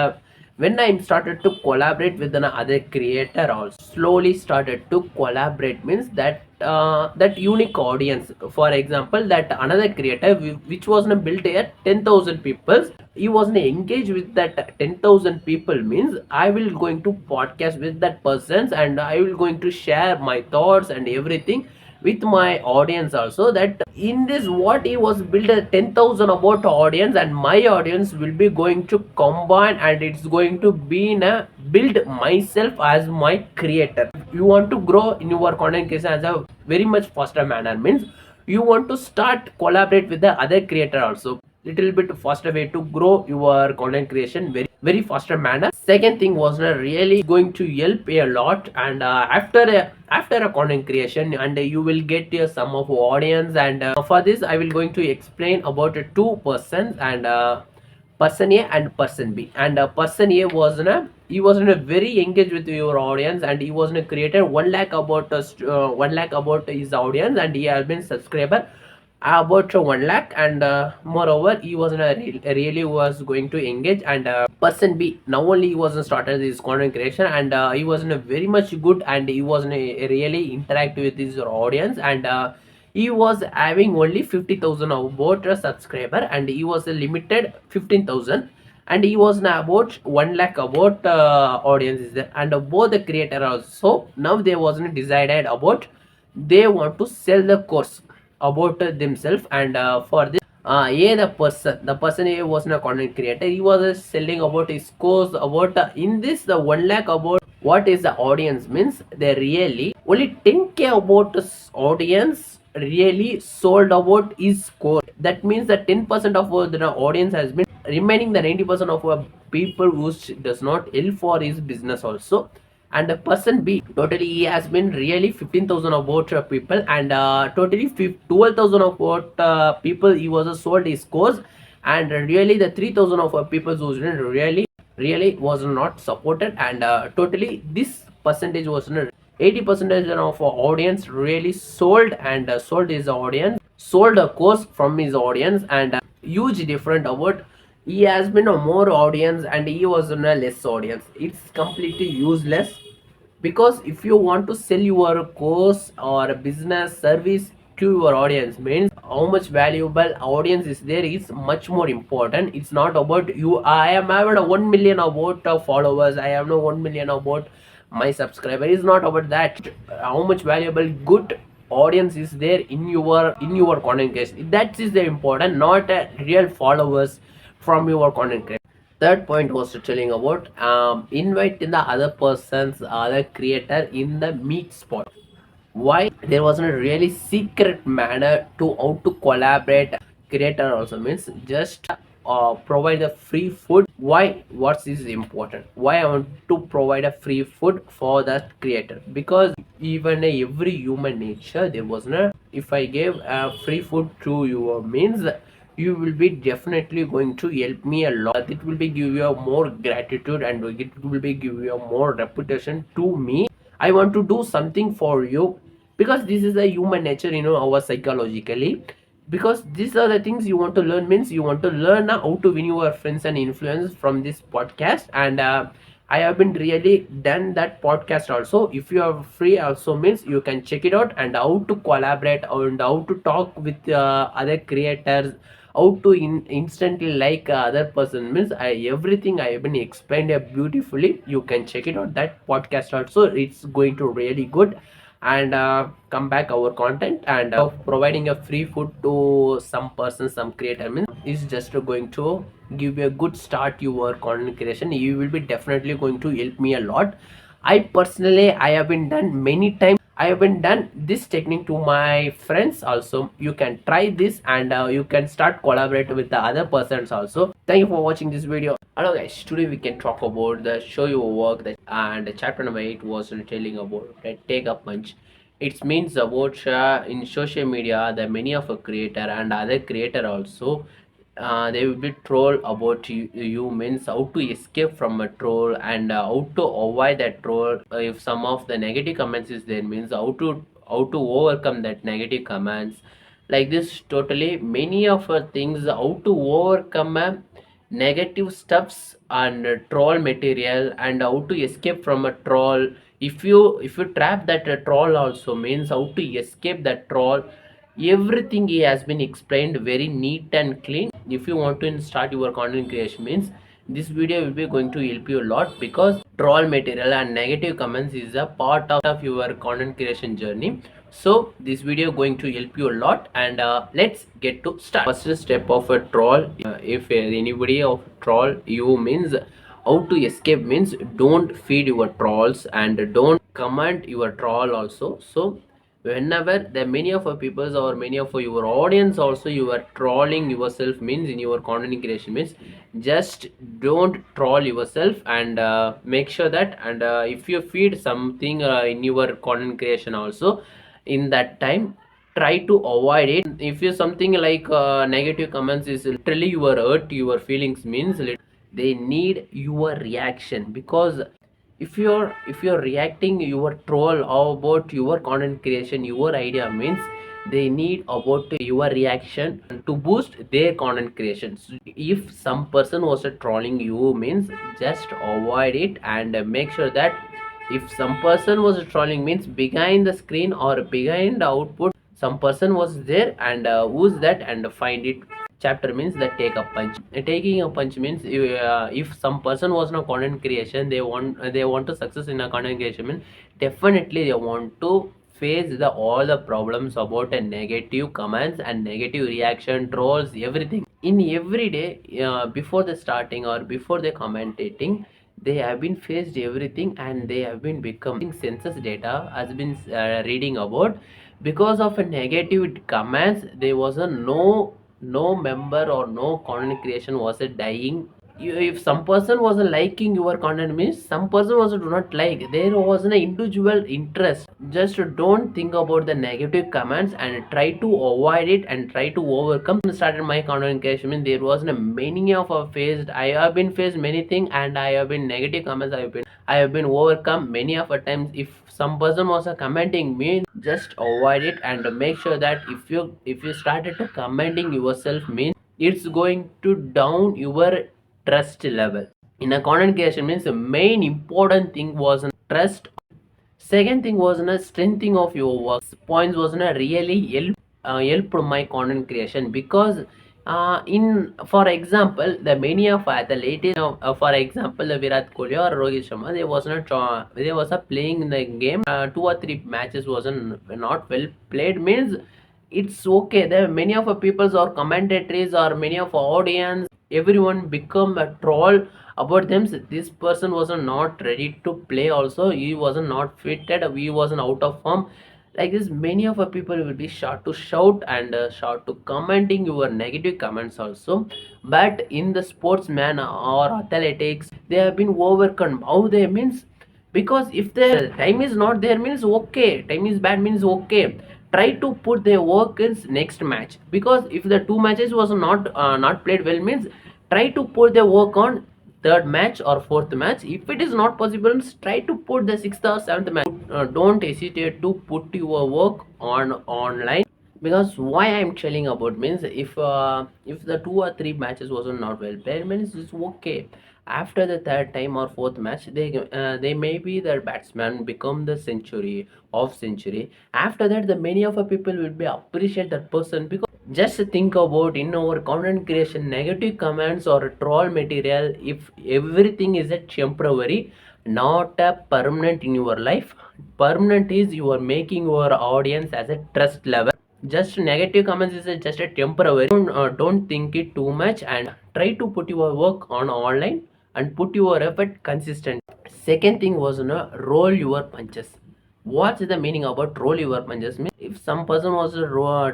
when I started to collaborate with another creator also, slowly started to collaborate means that that unique audience. For example, that another creator which was built here 10,000 people, he wasn't engaged with that 10,000 people, means I will going to podcast with that persons, and I will going to share my thoughts and everything with my audience also. That in this what he was built a 10,000 about audience, and my audience will be going to combine, and it's going to be in a build myself as my creator. You want to grow in your content creation as a very much faster manner, means you want to start collaborate with the other creator also, little bit faster way to grow your content creation very very faster manner. Second thing was really going to help a lot. And after a content creation, and you will get some of audience. And for this I will going to explain about two persons, and person A and person B. And person A was he was very engaged with your audience, and he was created 1 lakh about 1 lakh about his audience, and he has been subscriber about 1 lakh. And moreover he was really was going to engage. And person B now only he was started his content creation, and he was very much good, and he was really interact with his audience. And he was having only 50,000 about a subscriber, and he was limited 15,000, and he was now about 1 lakh about audience is there. And both the creator also now they wasn't decided about they want to sell the course about themselves. And for this the person A was a content creator. He was selling about his course about in this the 1 lakh about what is the audience, means they really only 10k about this audience really sold about his course. That means that 10% of the audience has been remaining, the 90% of people which does not help for his business also. And the person B totally he has been really 15,000 about people, and totally 12,000 about people he was sold his course. And really the 3,000 of people who really was not supported. And totally this percentage was 80 percentage of audience really sold, and sold his audience, sold a course from his audience. And huge different about he has been a more audience, and he was in a less audience. It's completely useless, because if you want to sell your course or a business service to your audience, means how much valuable audience is there is much more important. It's not about you. I am having a 1 million about followers, I have no 1 million about my subscriber. It's not about that. How much valuable good audience is there in your content creation, that is the important, not real followers from your content creation. Third point was telling about invite in the other person's other creator in the meet spot. Why there wasn't a really secret manner to how to collaborate creator also, means just provide a free food. Why what is important, why I want to provide a free food for that creator? Because even every human nature there was no, if I gave free food to you, means you will be definitely going to help me a lot. It will be give you a more gratitude, and it will be give you a more reputation to me I want to do something for you, because this is a human nature, our psychologically. Because these are the things you want to learn, means you want to learn how to win your friends and influence from this podcast. And I have been really done that podcast also. If you are free also, means you can check it out, and how to collaborate and how to talk with other creators, how to instantly like other person, means everything I have been explained beautifully. You can check it out that podcast also. It's going to really good. And come back our content, and providing a free food to some person, some creator, means is just going to give you a good start your content creation. You will be definitely going to help me a lot. I personally, I have been done many times. I have been done this technique to my friends also. You can try this, and you can start collaborate with the other persons also. Thank you for watching this video. Hello guys, today we can talk about the show your work, that and chapter number 8 was telling about the take a punch. It means about in social media the many of a creator and other creator also, they will be troll about you, means how to escape from a troll, and how to avoid that troll. If some of the negative comments is there, means how to overcome that negative comments. Like this, totally many of things, how to overcome negative stuffs and troll material, and how to escape from a troll. If you trap that troll also, means how to escape that troll. Everything he has been explained very neat and clean. If you want to start your content creation, means this video will be going to help you a lot, because troll material and negative comments is a part of your content creation journey. So this video going to help you a lot, and let's get to start. First step of a troll, if anybody of troll you, means how to escape, means don't feed your trolls and don't comment your troll also. So whenever the many of our peoples or many of your audience also, you are trolling yourself, means in your content creation, means just don't troll yourself, and make sure that. And if you feed something in your content creation also, in that time try to avoid it. If you something like negative comments is literally your hurt your feelings, means they need your reaction. Because if you're reacting your troll about your content creation, your idea, means they need about your reaction to boost their content creations. If some person was trolling you, means just avoid it, and make sure that if some person was trolling, means behind the screen or behind the output some person was there, and who's that, and find it. Chapter means that take a punch. Taking a punch means if some person was in a content creation, they want to success in a content creation, means definitely they want to face the all the problems about a negative comments and negative reaction, trolls, everything in every day. Before the starting or before the commentating, they have been faced everything, and they have been becoming census data has been reading about. Because of a negative comments, there was a no member or no content creation was a dying. If some person was liking your content, means some person was do not like, there was an individual interest. Just don't think about the negative comments, and try to avoid it, and try to overcome. Started my content creation, means there was a many of a faced, I have been faced many things, and I have been negative comments, I have been overcome many of a times. If some person was commenting me, just avoid it, and make sure that if you started to commenting yourself, means it's going to down your trust level in a content creation. Means the main important thing was trust. Second thing was a strengthening of your work. Points was a really helped my content creation. Because in for example the many of athletes, for example Virat Kohli or Rohit Sharma, they was not they was playing in the game, 2 or 3 matches wasn't not well played, means it's okay. There many of our peoples or commentators or many of our audience, everyone become a troll about them. This person was not ready to play also, he was not fitted, he was out of form. Like this, many of our people will be short to shout, and short to commenting your negative comments also. But in the sportsman or athletics, they have been overcome. How they, means because if their time is not there, means okay, time is bad, means okay, try to put their work in next match. Because if the 2 matches was not played well, means try to put their work on third match or fourth match. If it is not possible, try to put the sixth or seventh match. Don't hesitate to put your work on online. Because why I'm telling about means, if the two or three matches wasn't not well played means it's okay. After the third time or fourth match, they maybe their batsman become the century of century. After that, the many of the people will be appreciate that person. Because just think about in our content creation, negative comments or troll material, if everything is a temporary, not a permanent in your life. Permanent is you are making your audience as a trust level. Just negative comments is just a temporary. Don't think it too much and try to put your work on online and put your effort consistent. Second thing was, roll your punches. What's the meaning about roll your punches? Means if some person was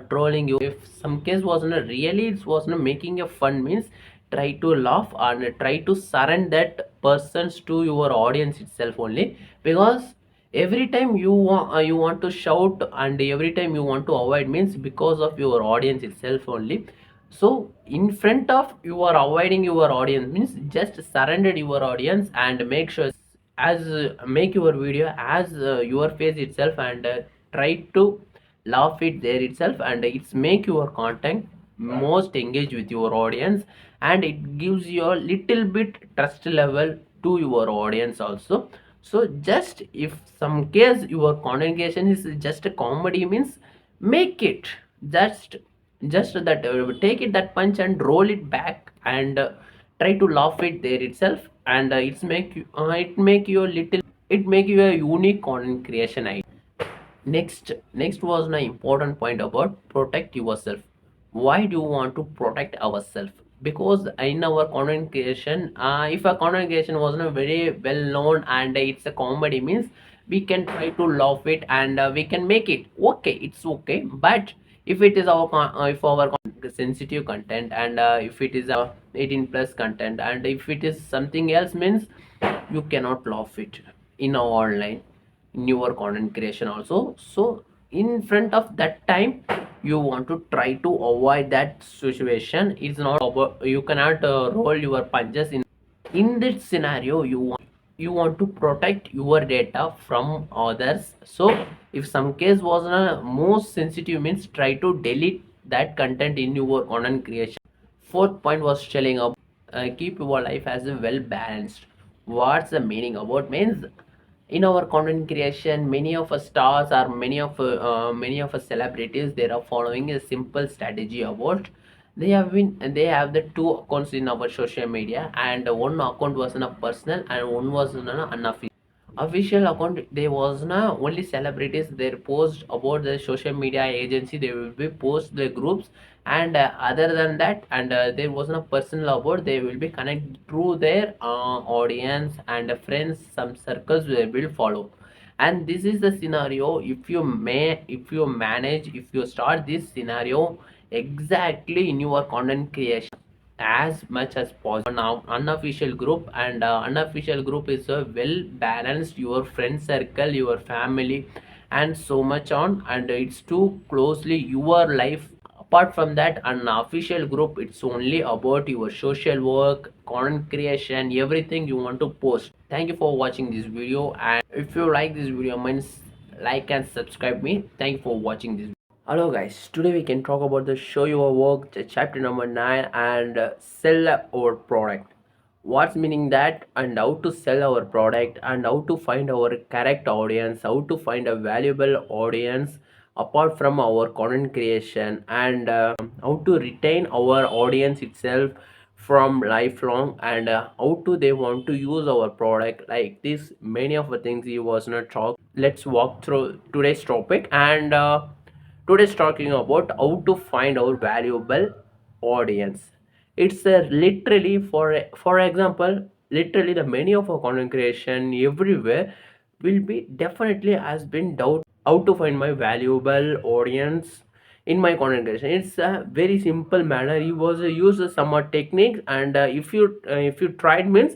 trolling you, if some case was really it was making a fun means, try to laugh and try to surrender that persons to your audience itself only. Because every time you want to shout and every time you want to avoid means because of your audience itself only. So in front of you are avoiding your audience means just surrender your audience and make sure as make your video as your face itself and try to laugh it there itself, and it's make your content most engage with your audience, and it gives you a little bit trust level to your audience also. So just if some case your content creation is just a comedy means, make it just that take it that punch and roll it back and try to laugh it there itself, and it make you a unique content creation idea. Next was an important point about protect yourself. Why do you want to protect ourselves? Because in our content creation, if a content creation was not very well known and it's a comedy means, we can try to laugh it and we can make it okay, it's okay. But if it is if our sensitive content and if it is 18 plus content and if it is something else means, you cannot laugh it in our online in your content creation also. So in front of that time, you want to try to avoid that situation. It's not about you cannot roll your punches in this scenario. You want to protect your data from others. So if some case was most sensitive means, try to delete that content in your content creation. Fourth point was telling about keep your life as a well balanced. What's the meaning about means, in our content creation, many of us stars or many of us celebrities, they are following a simple strategy about, they have the two accounts in our social media, and one account was in a personal and one was in an unofficial. Official account, there was only celebrities they post about the social media agency, they will be post the groups, and other than that, and there was a personal about, they will be connect through their audience and friends, some circles they will follow. And this is the scenario, if you manage, if you start this scenario exactly in your content creation as much as possible. Now unofficial group, and unofficial group is a well balanced your friend circle, your family, and so much on, and it's too closely your life. Apart from that, an official group, it's only about your social work, content creation, everything you want to post. Thank you for watching this video, and if you like this video means, like and subscribe me. Thank you for watching this. Hello guys, today we can talk about the show your work, chapter number 9, and sell our product. What's meaning that, and how to sell our product, and how to find our correct audience, how to find a valuable audience apart from our content creation, and how to retain our audience itself from lifelong, and how to they want to use our product like this. Many of the things he was not talk. Let's walk through today's topic, and today's talking about how to find our valuable audience. It's literally, for example, literally the many of our content creation everywhere will be definitely has been doubt how to find my valuable audience in my content creation. It's a very simple manner. You was use some techniques, and if you tried means,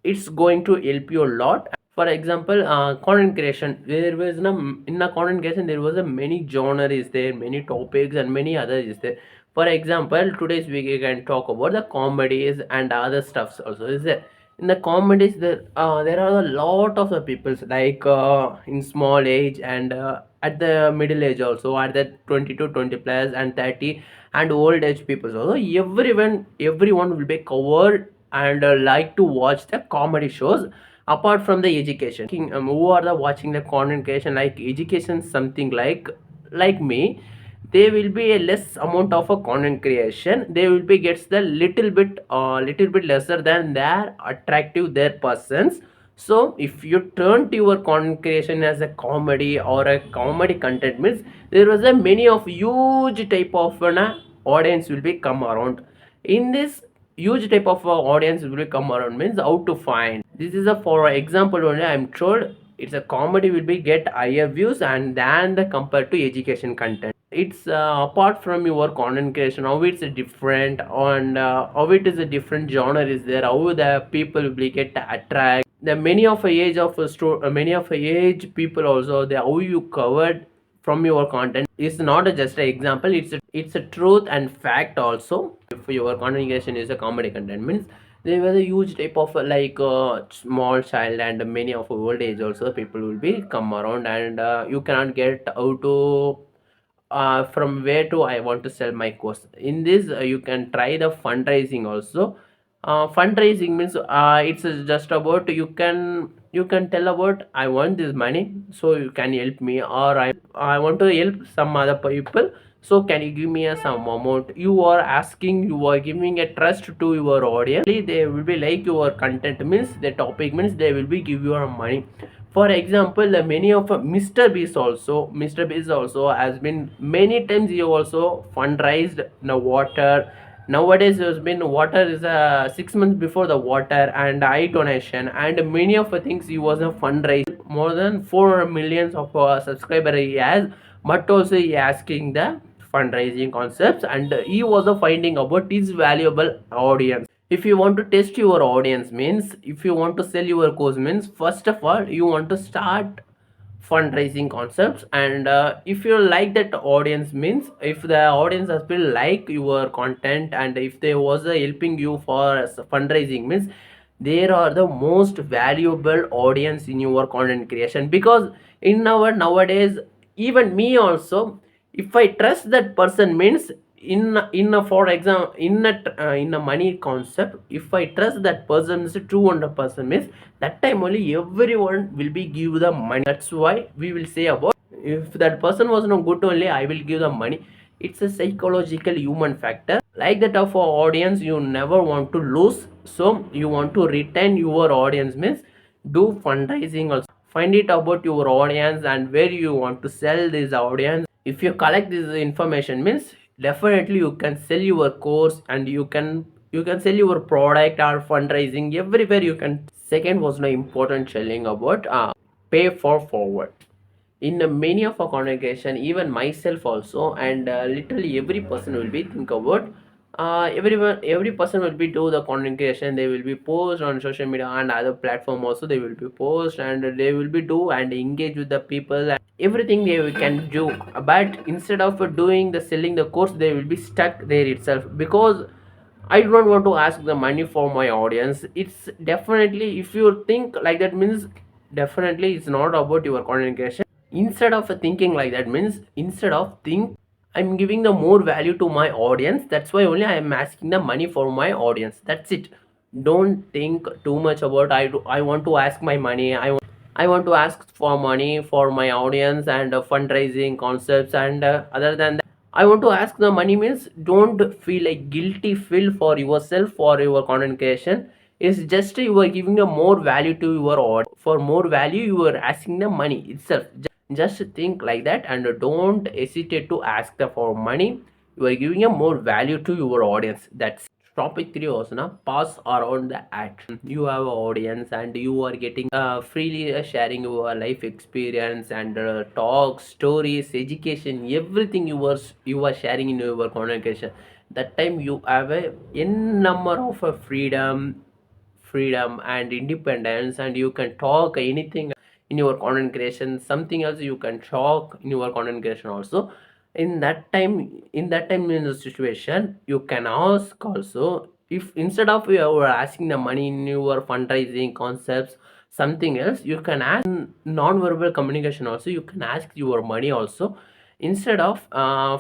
it's going to help you a lot. For example, content creation, there was in the content creation there was a many genre is there, many topics and many others is there. For example, today's we can talk about the comedies and other stuffs also. Is there in the comedies there are a lot of the peoples like in small age and at the middle age also, at the 20 to 20 plus and 30 and old age people also. Everyone will be covered and like to watch the comedy shows apart from the education. Who are the watching the content creation like education something like me, there will be a less amount of a content creation. They will be gets the little bit lesser than their attractive their persons. So if you turn to your content creation as a comedy or a comedy content means there was a many of huge type of an audience will be come around. In this huge type of audience will come around means how to find this is a for example only I'm told. It's a comedy will be get higher views and than the compared to education content. It's apart from your content creation how it's a different and how it is a different genre is there, how the people will be get attract the many of a age of a many of a age people also, the how you covered from your content is not just an example, it's a truth and fact also. If your content creation is a comedy content means there was a huge type of small child and many of old age also people will be come around and you cannot get how to from where to I want to sell my course. In this, you can try the fundraising also. Fundraising means it's just about you can tell about I want this money, so you can help me, or I want to help some other people. So can you give me some amount? You are asking, you are giving a trust to your audience. They will be like your content means the topic means they will be give you money. For example, the many of Mr. Beast also has been many times he also fundraised the water. Nowadays there's been water is 6 months before the water and eye donation and many of the things he was a fundraiser. More than 4 millions of subscriber he has, but also he asking the fundraising concepts and he was finding about his valuable audience. If you want to test your audience means if you want to sell your course means first of all you want to start fundraising concepts and if you like that audience means if the audience has been like your content and if they was helping you for fundraising means there are the most valuable audience in your content creation. Because in our nowadays even me also, if I trust that person means in a for example in a money concept, if I trust that person is a true 100% means that time only everyone will be give the money. That's why we will say about if that person was not good only I will give the money. It's a psychological human factor like that of our audience you never want to lose, so you want to retain your audience means do fundraising also. Find it about your audience and where you want to sell this audience. If you collect this information means definitely you can sell your course and you can sell your product or fundraising everywhere you can. Second was the important selling about pay for forward. In many of our congregation even myself also and literally every person will be think about every person will be do the content creation. They will be post on social media and other platform also, they will be post and they will be do and engage with the people and everything they can do. But instead of doing the selling the course they will be stuck there itself because I don't want to ask the money for my audience. It's definitely if you think like that means definitely it's not about your content creation. Instead of thinking like that means instead of think I'm giving the more value to my audience, that's why only I am asking the money for my audience. That's it. Don't think too much about I want to ask my money. I want to ask for money for my audience and fundraising concepts and other than that I want to ask the money means don't feel like guilty feel for yourself for your content creation. It's just you are giving a more value to your audience. For more value you are asking the money itself. Just think like that and don't hesitate to ask the for money. You are giving a more value to your audience. That's topic 3 was na pass around the ad. You have an audience and you are getting freely sharing your life experience and talks stories education everything you are sharing in your communication. That time you have a n number of freedom and independence and you can talk anything in your content creation. Something else you can talk in your content creation also. In that time in the situation, you can ask also, if instead of you are asking the money in your fundraising concepts, something else, you can ask non-verbal communication also, you can ask your money also. Instead of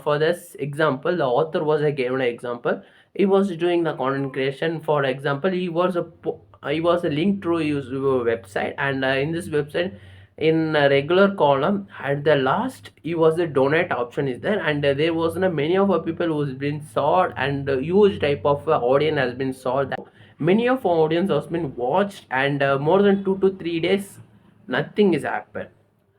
for this example, the author was given an example. He was doing the content creation. For example, he was a link through his website, and in this website, in a regular column at the last, he was a donate option is there, and there was many of our people who's been sought, and huge type of audience has been sought. Many of our audience has been watched, and more than 2 to 3 days nothing is happened.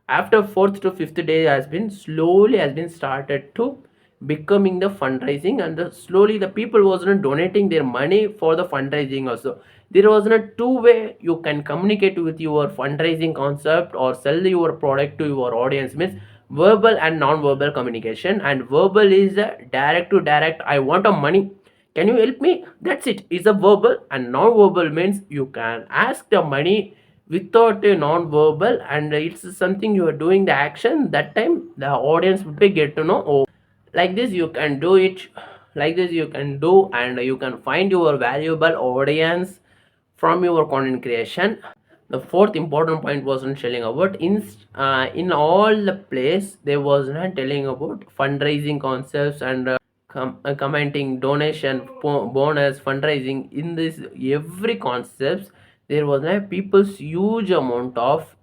After fourth to fifth day has been started to becoming the fundraising, and slowly the people wasn't donating their money for the fundraising also. There was a two-way you can communicate with your fundraising concept or sell your product to your audience, means verbal and non-verbal communication. And verbal is direct to direct, I want a money, can you help me, that's it, is a verbal. And non-verbal means you can ask the money without a non-verbal, and it's something you are doing the action. That time the audience will be get to know, oh, like this you can do it, like this you can do, and you can find your valuable audience from your content creation. The fourth important point wasn't telling about in all the place there was not telling about fundraising concepts, and commenting donation, bonus, fundraising. In this every concepts, there was a people's huge amount of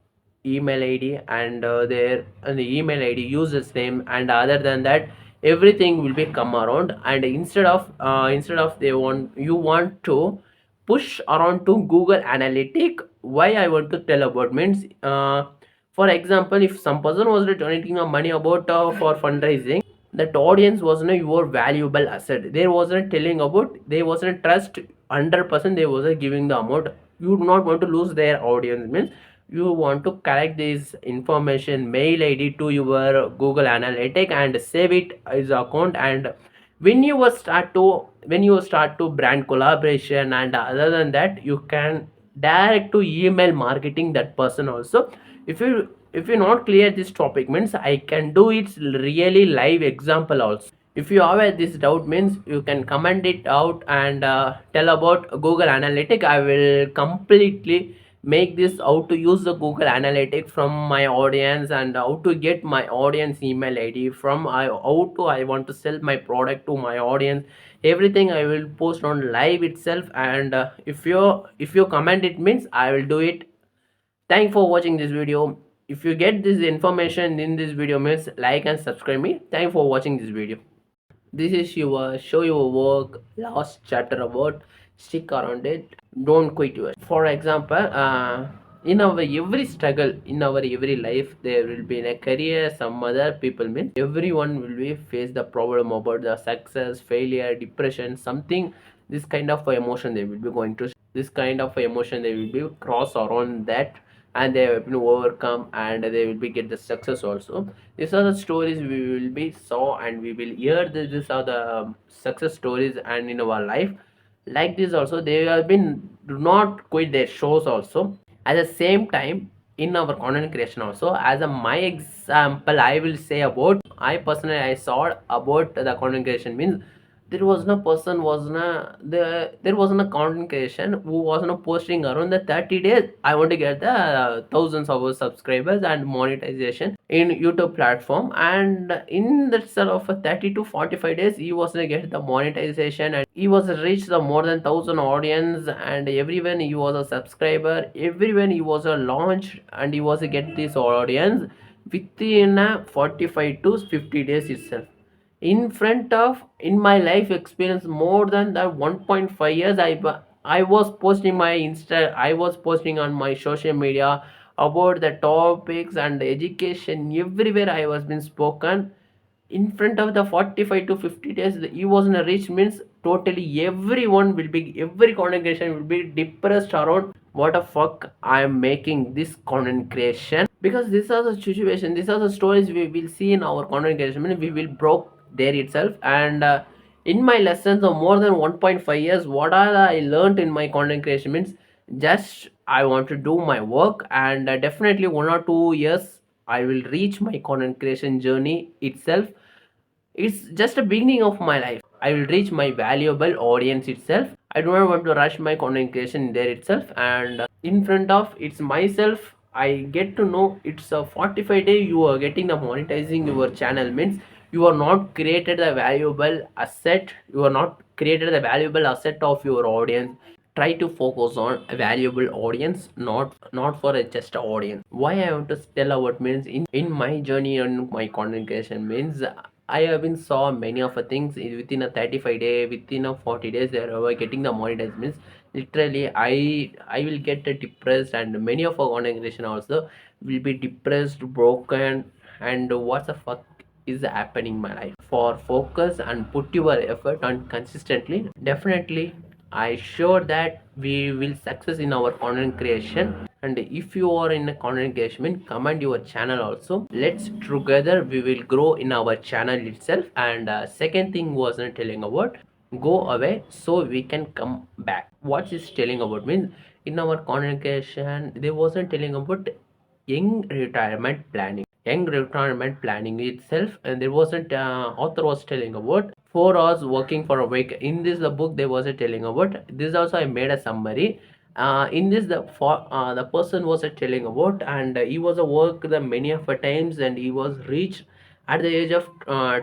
email id, and the email id users name, and other than that everything will be come around. And instead of they want, you want to push around to Google Analytic. Why I want to tell about means, for example, if some person was donating money about for fundraising, that audience wasn't your valuable asset. There wasn't telling about, they wasn't trust 100%, they wasn't giving the amount. You do not want to lose their audience, means you want to collect this information mail id to your Google Analytic and save it as account. And when you start to brand collaboration, and other than that, you can direct to email marketing that person also. If you not clear this topic, means I can do it really live example also. If you have this doubt, means you can comment it out, and tell about Google Analytic. I will completely make this how to use the Google Analytic from my audience, and how to get my audience email id from, how to I want to sell my product to my audience. Everything I will post on live itself. And if you comment it, means I will do it. Thank for watching this video. If you get this information in this video, means like and subscribe me. Thank for watching this video. This is your show your work last chapter about stick around it, don't quit yours. For example, in our every struggle, in our every life, there will be in a career, some other people, means everyone will be face the problem about the success, failure, depression, something. This kind of emotion they will be going to, this kind of emotion they will be cross around that, and they have been overcome, and they will be get the success also. These are the stories we will be saw, and we will hear this. These are the success stories, and in our life, like this also, they have been do not quit their shows also. At the same time, in our content creation also, as a my example, I will say about, I personally I saw about the content creation, means there was no person was no there was no content creation who was no posting around the 30 days I want to get the thousands of subscribers and monetization in YouTube platform. And in that sort of 30 to 45 days, he was to get the monetization, and he was reached the more than 1,000 audience, and everyone he was a subscriber, everyone he was a launch, and he was to get this audience within 45 to 50 days itself. In front of, in my life experience, more than the 1.5 years, I was posting my insta, I was posting on my social media about the topics and education. Everywhere I was been spoken. In front of the 45 to 50 days, he was in a rich, means totally everyone will be, every content creation will be depressed around, what the fuck I am making this content creation. Because these are the situation, these are the stories we will see in our content creation. I mean, we will broke there itself. And in my lessons of more than 1.5 years, what are I learned in my content creation, means just I want to do my work, and definitely 1 or 2 years I will reach my content creation journey itself. It's just a beginning of my life. I will reach my valuable audience itself. I do not want to rush my content creation there itself, and in front of it's myself. I get to know it's a 45 day you are getting the monetizing your channel means you are not created the valuable asset. You are not created the valuable asset of your audience. Try to focus on a valuable audience, not for a just a audience. Why I want to tell about means in my journey on my content creation means I have been saw many of the things within a 35 day, within a 40 days they are getting the monetized means literally I will get depressed, and many of our content creation also will be depressed, broken, and what the fuck is happening in my life. For focus and put your effort on consistently, definitely I sure that we will success in our content creation. And if you are in a content creation, comment your channel also. Let's together we will grow in our channel itself. And second thing wasn't telling about go away so we can come back. What is telling about means in our content creation they wasn't telling about young retirement planning. Young retirement planning itself, and there wasn't author was telling about 4 hours working for a week. In this the book they was telling about this also. I made a summary. In this the person was telling about, and he was a work the many of a times, and he was reached at the age of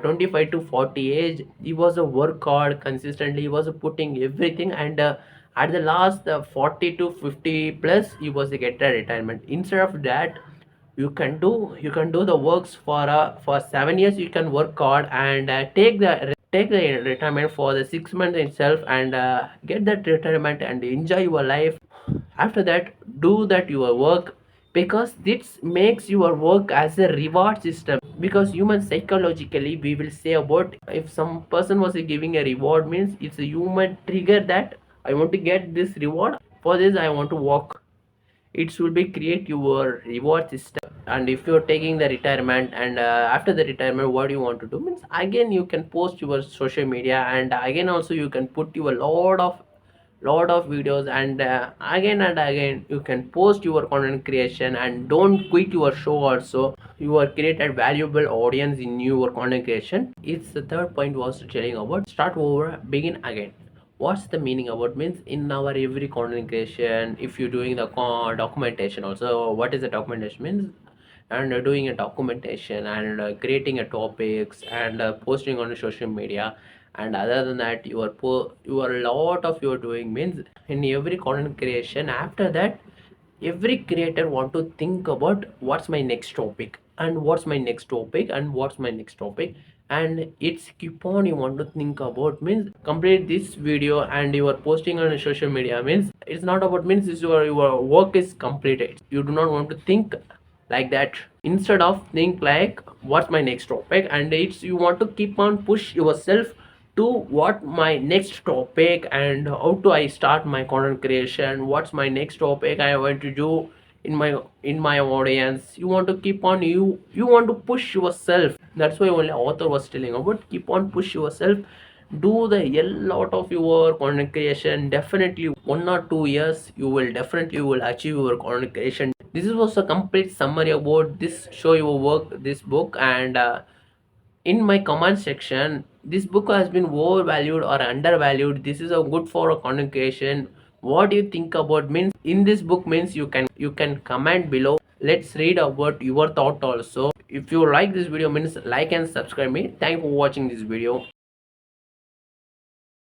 25 to 40 age. He was a work hard consistently, he was putting everything, and at the last 40 to 50 plus he was get a retirement. Instead of that, you can do the works for 7 years. You can work hard and take the retirement for the 6 months itself, and get that retirement and enjoy your life. After that, do that your work, because this makes your work as a reward system. Because human psychologically we will say about, if some person was giving a reward means it's a human trigger that I want to get this reward, for this I want to work. It should be create your reward system. And if you're taking the retirement, and after the retirement what you want to do means again you can post your social media, and again also you can put your lot of videos, and again you can post your content creation, and don't quit your show also. You are created valuable audience in your content creation. It's the third point was telling about start over, begin again. What's the meaning about means in our every content creation, if you're doing the documentation also, what is the documentation means, and doing a documentation, and creating a topics, and posting on the social media. And other than that, your lot of your doing means in every content creation. After that, every creator want to think about what's my next topic, and what's my next topic, and what's my next topic. And it's keep on you want to think about means complete this video, and you are posting on social media means it's not about means your work is completed. You do not want to think like that. Instead of think like what's my next topic, and it's you want to keep on push yourself to what my next topic, and how do I start my content creation, what's my next topic I want to do in my audience. You want to keep on you want to push yourself. That's why only author was telling about keep on push yourself. Do the a lot of your content creation. Definitely 1 or 2 years you will achieve your content creation. This was a complete summary about this show your work, this book. And in my comment section, this book has been overvalued or undervalued, this is a good for a content creation. What do you think about means in this book means you can comment below. Let's read about your thought also. If you like this video means like and subscribe me. Thank you for watching this video.